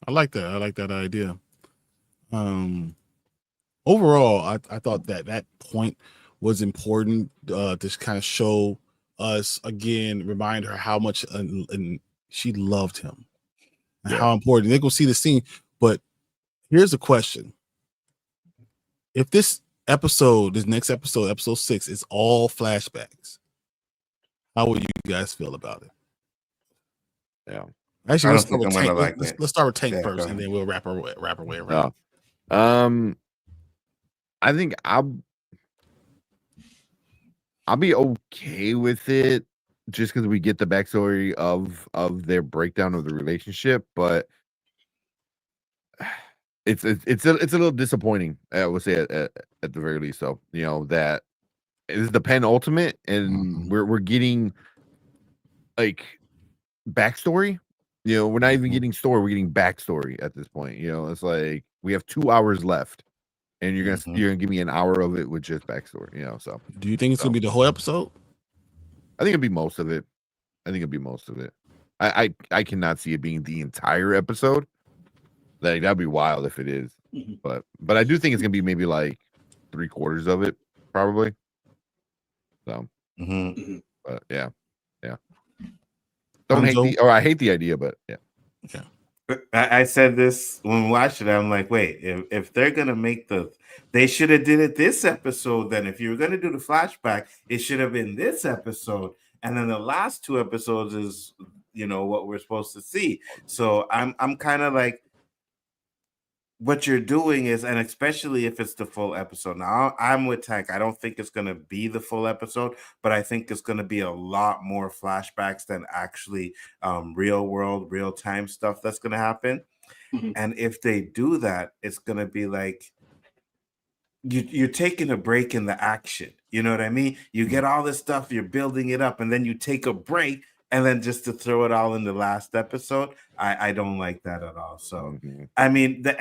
I like that. I like that idea. Overall, I thought that point was important to kind of show us again, remind her how much and she loved him, and how important. They're gonna see the scene, but here's a question: if this next episode, episode 6, is all flashbacks, how would you guys feel about it? Yeah. I Actually, don't think I'm gonna like it. let's start with Tank first, and then we'll wrap our way around. I think I'll be okay with it just because we get the backstory of their breakdown of the relationship, but it's a little disappointing. I would say at the very least. So that is the penultimate, and we're getting like backstory. We're not even getting story; we're getting backstory at this point. It's like we have 2 hours left, and you're gonna give me an hour of it with just backstory. So do you think it's gonna be the whole episode? I think it'd be most of it. I cannot see it being the entire episode. Like that'd be wild if it is. But I do think it's gonna be maybe like 3/4 of it, probably. So, but yeah. I hate the idea, but yeah. I said this when we watched it. I'm like, wait, if they're gonna make they should have did it this episode. Then if you were gonna do the flashback, it should have been this episode, and then the last 2 episodes is what we're supposed to see. So I'm kind of like, what you're doing is, and especially if it's the full episode. Now I'm with Tank. I don't think it's going to be the full episode, but I think it's going to be a lot more flashbacks than actually real world, real time stuff that's going to happen. And if they do that, it's going to be like you're taking a break in the action. You know what I mean? You get all this stuff, you're building it up, and then you take a break. And then just to throw it all in the last episode, I don't like that at all. So, I mean, the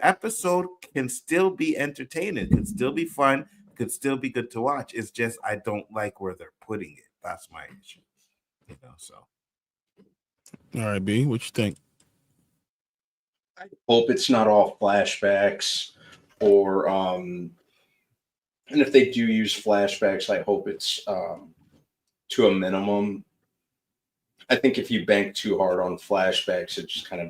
episode can still be entertaining, can still be fun, could still be good to watch. It's just I don't like where they're putting it. That's my issue. So. All right, B, what you think? I hope it's not all flashbacks, or and if they do use flashbacks, I hope it's to a minimum. I think if you bank too hard on flashbacks, it just kind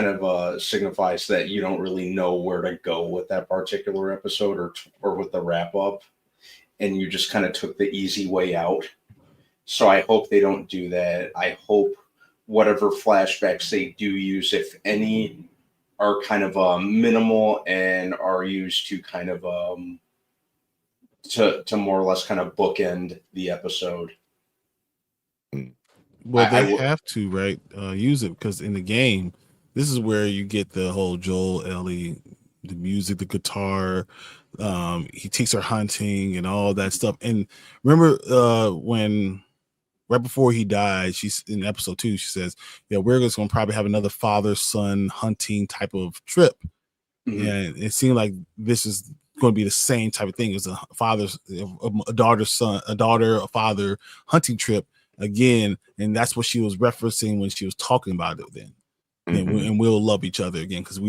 of signifies that you don't really know where to go with that particular episode or with the wrap up, and you just kind of took the easy way out. So I hope they don't do that. I hope whatever flashbacks they do use, if any, are kind of minimal and are used to kind of to more or less kind of bookend the episode. Well, they have to, right? Use it because in the game, this is where you get the whole Joel, Ellie, the music, the guitar. He takes her hunting and all that stuff. And remember when right before he died, she's in episode 2, she says, "Yeah, we're just going to probably have another father-son hunting type of trip." And it seemed like this is going to be the same type of thing as a daughter, a father hunting trip again, and that's what she was referencing when she was talking about it then. And we'll love each other again because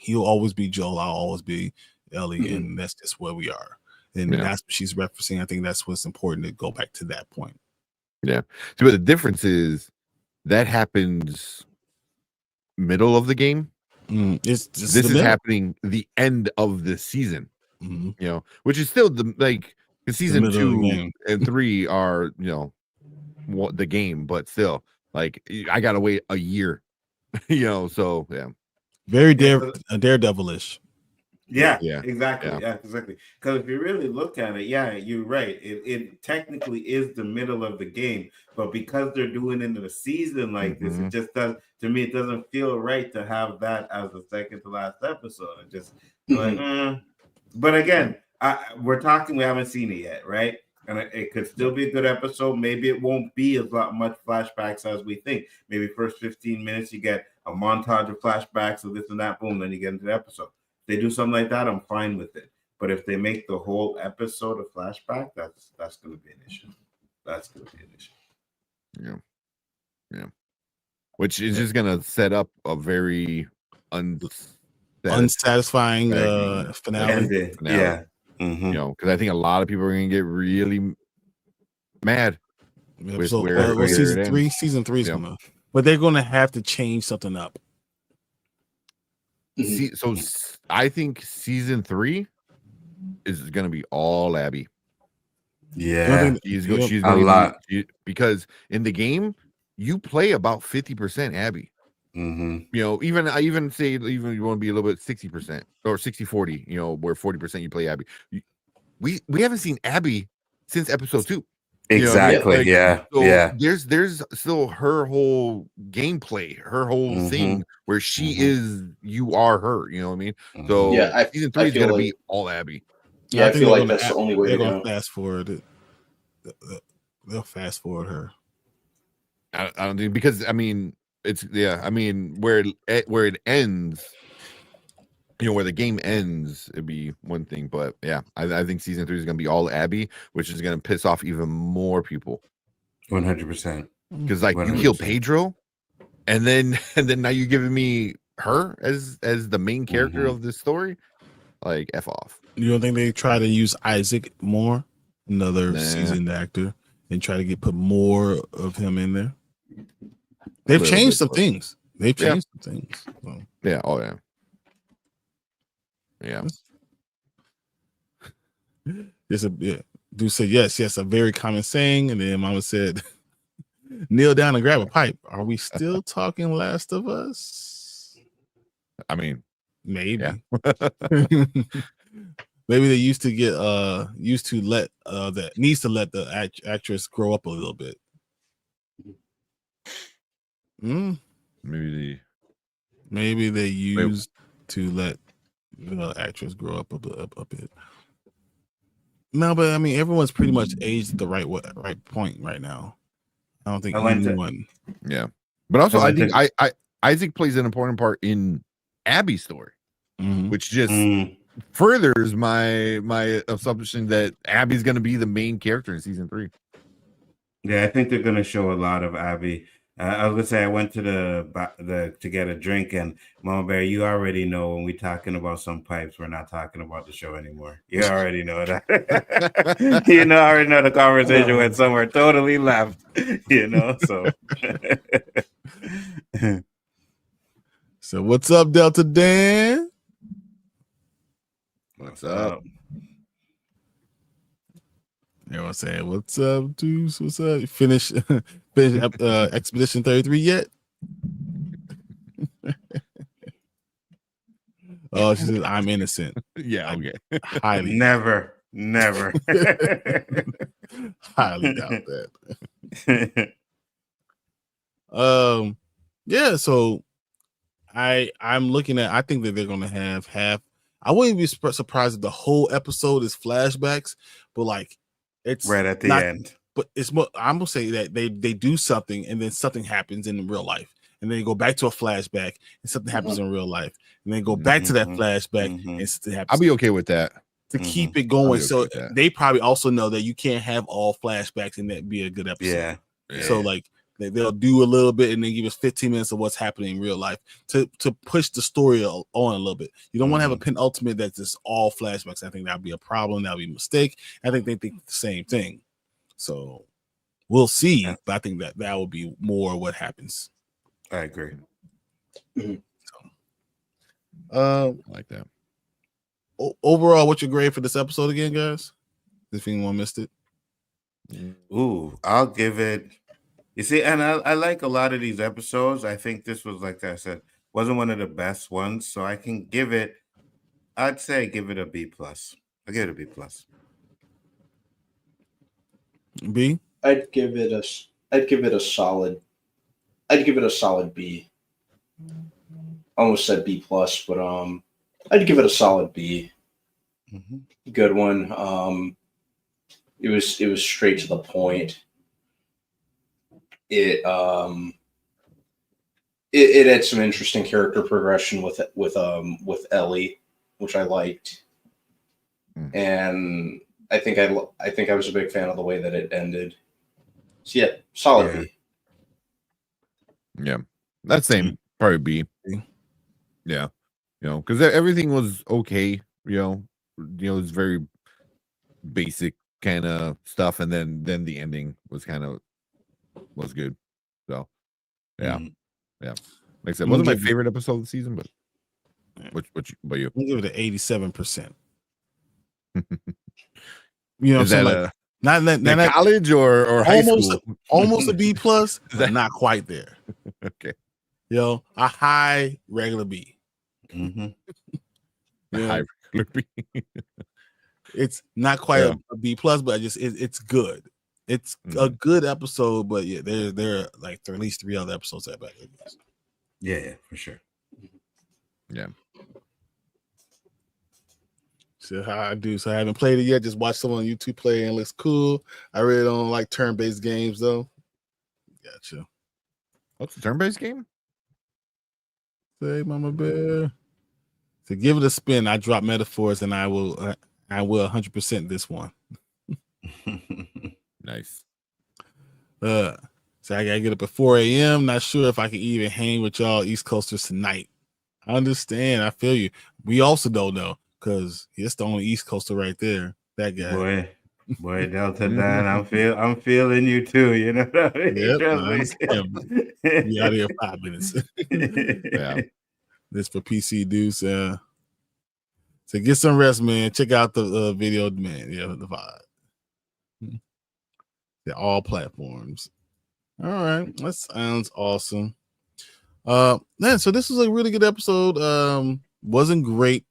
he'll always be Joel, I'll always be Ellie, and that's just where we are. And that's what she's referencing. I think that's what's important to go back to that point. Yeah. So, but the difference is that happens middle of the game. This is happening the end of the season. Which is still season 2 and 3 are the game, but still, like, I gotta wait a year. So yeah, very daredevilish. Yeah, exactly. Yeah, exactly. Because if you really look at it, you're right. It technically is the middle of the game, but because they're doing it in a season like this, it just does. To me, it doesn't feel right to have that as the second to last episode. It just But again, we're talking. We haven't seen it yet, right? And it could still be a good episode. Maybe it won't be as much flashbacks as we think. Maybe first 15 minutes you get a montage of flashbacks of this and that, boom, then you get into the episode. If they do something like that, I'm fine with it. But if they make the whole episode a flashback, that's going to be an issue. That's going to be an issue. Yeah. Which is just going to set up a very unsatisfying finale. Yeah. Because I think a lot of people are going to get really mad. Season 3 is gonna, but they're going to have to change something up. So I think season 3 is going to be all Abby. Yeah, she's going a lot because in the game you play about 50% Abby. You know, I even say even you want to be a little bit 60% or 60-40, you know, where 40% you play Abby. We haven't seen Abby since episode 2. Exactly. You know what I mean? Yeah. So there's still her whole gameplay, her whole thing where she is, you are her. You know what I mean? So Yeah, season 3 is gonna be all Abby. Yeah, I feel like that's the only way to go. Fast forward it. They'll fast forward her. I don't think, because I mean it's where it ends. You know, where the game ends, it'd be one thing, but yeah, I think season 3 is gonna be all Abby, which is gonna piss off even more people. 100%. Because like 100%. You kill Pedro, and then now you're giving me her as the main character of this story. Like, F off. You don't think they try to use Isaac more, another seasoned actor, and try to put more of him in there? They've changed some things. They've changed some things. So. Yeah. Oh yeah. Yeah. Dude said yes, a very common saying, and then Mama said, "Kneel down and grab a pipe." Are we still talking Last of Us? I mean, maybe. Yeah. Maybe they used to let the actress grow up a little bit. Maybe they used to let the actress grow up a bit. No, but I mean, everyone's pretty much aged at the right point right now. I don't think anyone. Yeah, but also I think Isaac plays an important part in Abby's story, which just furthers my assumption that Abby's going to be the main character in season 3. Yeah, I think they're going to show a lot of Abby. I was gonna say I went to the to get a drink, and Mama Bear, you already know when we're talking about some pipes, we're not talking about the show anymore. You already know that. I already know the conversation went somewhere totally left. So. So what's up, Delta Dan? What's up? Everyone saying, "What's up, Deuce? What's up? Finish Expedition 33 yet?" Oh, she says, "I'm innocent." Yeah, okay. Highly, never. Highly doubt that. Yeah. So, I'm looking at. I think that they're going to have half. I wouldn't be surprised if the whole episode is flashbacks, but like. It's right at the end, but it's more. I'm gonna say that they do something, and then something happens in real life, and then they go back to a flashback, and something happens in real life, and then go back to that flashback, and something happens. I'll be okay with that to keep it going. So they probably also know that you can't have all flashbacks and that be a good episode. Yeah. So like they'll do a little bit, and then give us 15 minutes of what's happening in real life to push the story on a little bit. You don't want to have a penultimate that's just all flashbacks. I think that'd be a problem. That'd be a mistake. I think they think the same thing. So we'll see. Yeah. But I think that will be more what happens. I agree. I like that. Overall, what's your grade for this episode again, guys? If anyone missed it. Ooh, I'll give it. You see, and I like a lot of these episodes. I think this was, like I said, wasn't one of the best ones. So I can give it, I'd say give it a B+. I'll give it a B+. B? I'd give it a solid B. Almost said B+, but I'd give it a solid B. Good one. It was straight to the point. It had some interesting character progression with Ellie, which I liked, and I think I was a big fan of the way that it ended. So yeah, solid B. Yeah, that's same probably B. Yeah, because everything was okay. It's very basic kind of stuff, and then the ending was was good. So yeah. Like I said, wasn't my favorite episode of the season, but but you I'll give it an 87%. Is that not college or high school? Almost a B+, but not quite there. Okay. Yo, a high regular B. Mm-hmm. High regular B. It's not quite a B plus, but it's good. It's a good episode, but yeah, there are like at least 3 other episodes that back. Yeah, for sure. Yeah. So how I do. So I haven't played it yet. Just watched someone on YouTube play and it looks cool. I really don't like turn-based games though. Gotcha. What's the turn-based game? Say, Mama Bear. To give it a spin, I drop metaphors and I will 100% this one. Nice. So I gotta get up at 4 a.m. Not sure if I can even hang with y'all East Coasters tonight. I understand. I feel you. We also don't know because it's the only East Coaster right there. That guy. Boy, Delta Dan, I'm feeling you too. You know what I mean? Yep, be out of here 5 minutes. Yeah. This for PC dudes. So get some rest, man. Check out the video, man. Yeah, the vibe. They're all platforms. All right, that sounds awesome. Man, so this was a really good episode. Wasn't great.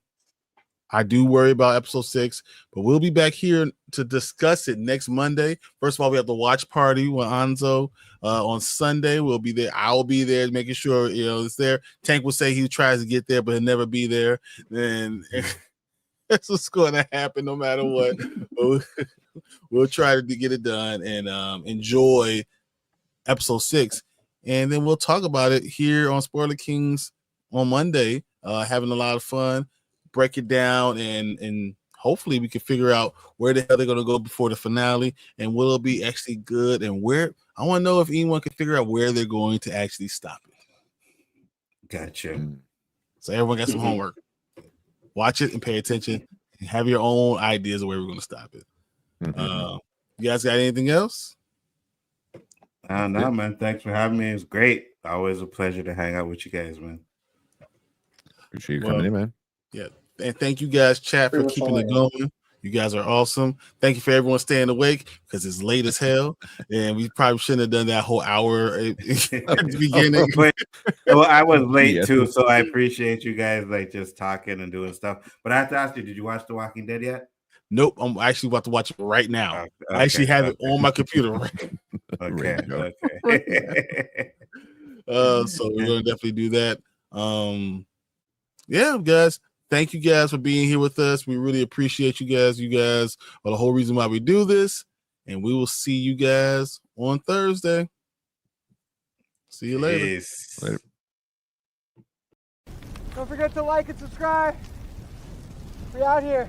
I do worry about episode 6, but we'll be back here to discuss it next Monday. First of all, we have the watch party with Anzo on Sunday. We'll be there. I'll be there, making sure it's there. Tank will say he tries to get there, but he'll never be there. And that's what's going to happen, no matter what. We'll try to get it done and enjoy episode 6, and then we'll talk about it here on Spoiler Kings on Monday. Having a lot of fun. Break it down and hopefully we can figure out where the hell they're going to go before the finale and will it be actually good and where. I want to know if anyone can figure out where they're going to actually stop it. Gotcha. So everyone got some homework. Watch it and pay attention and have your own ideas of where we're going to stop it. You guys got anything else? No, man. Thanks for having me. It's great. Always a pleasure to hang out with you guys, man. Appreciate you coming in, man. Yeah. And thank you guys, chat, for keeping it going. You guys are awesome. Thank you for everyone staying awake because it's late as hell. And we probably shouldn't have done that whole hour at the beginning. Well, I was late too, so I appreciate you guys like just talking and doing stuff. But I have to ask you, did you watch The Walking Dead yet? Nope. I'm actually about to watch it right now. Okay, I actually have it on my computer Okay. So we're gonna definitely do that. Yeah, guys. Thank you guys for being here with us. We really appreciate you guys. You guys are the whole reason why we do this. And we will see you guys on Thursday. See you later. Later. Don't forget to like and subscribe. We out here.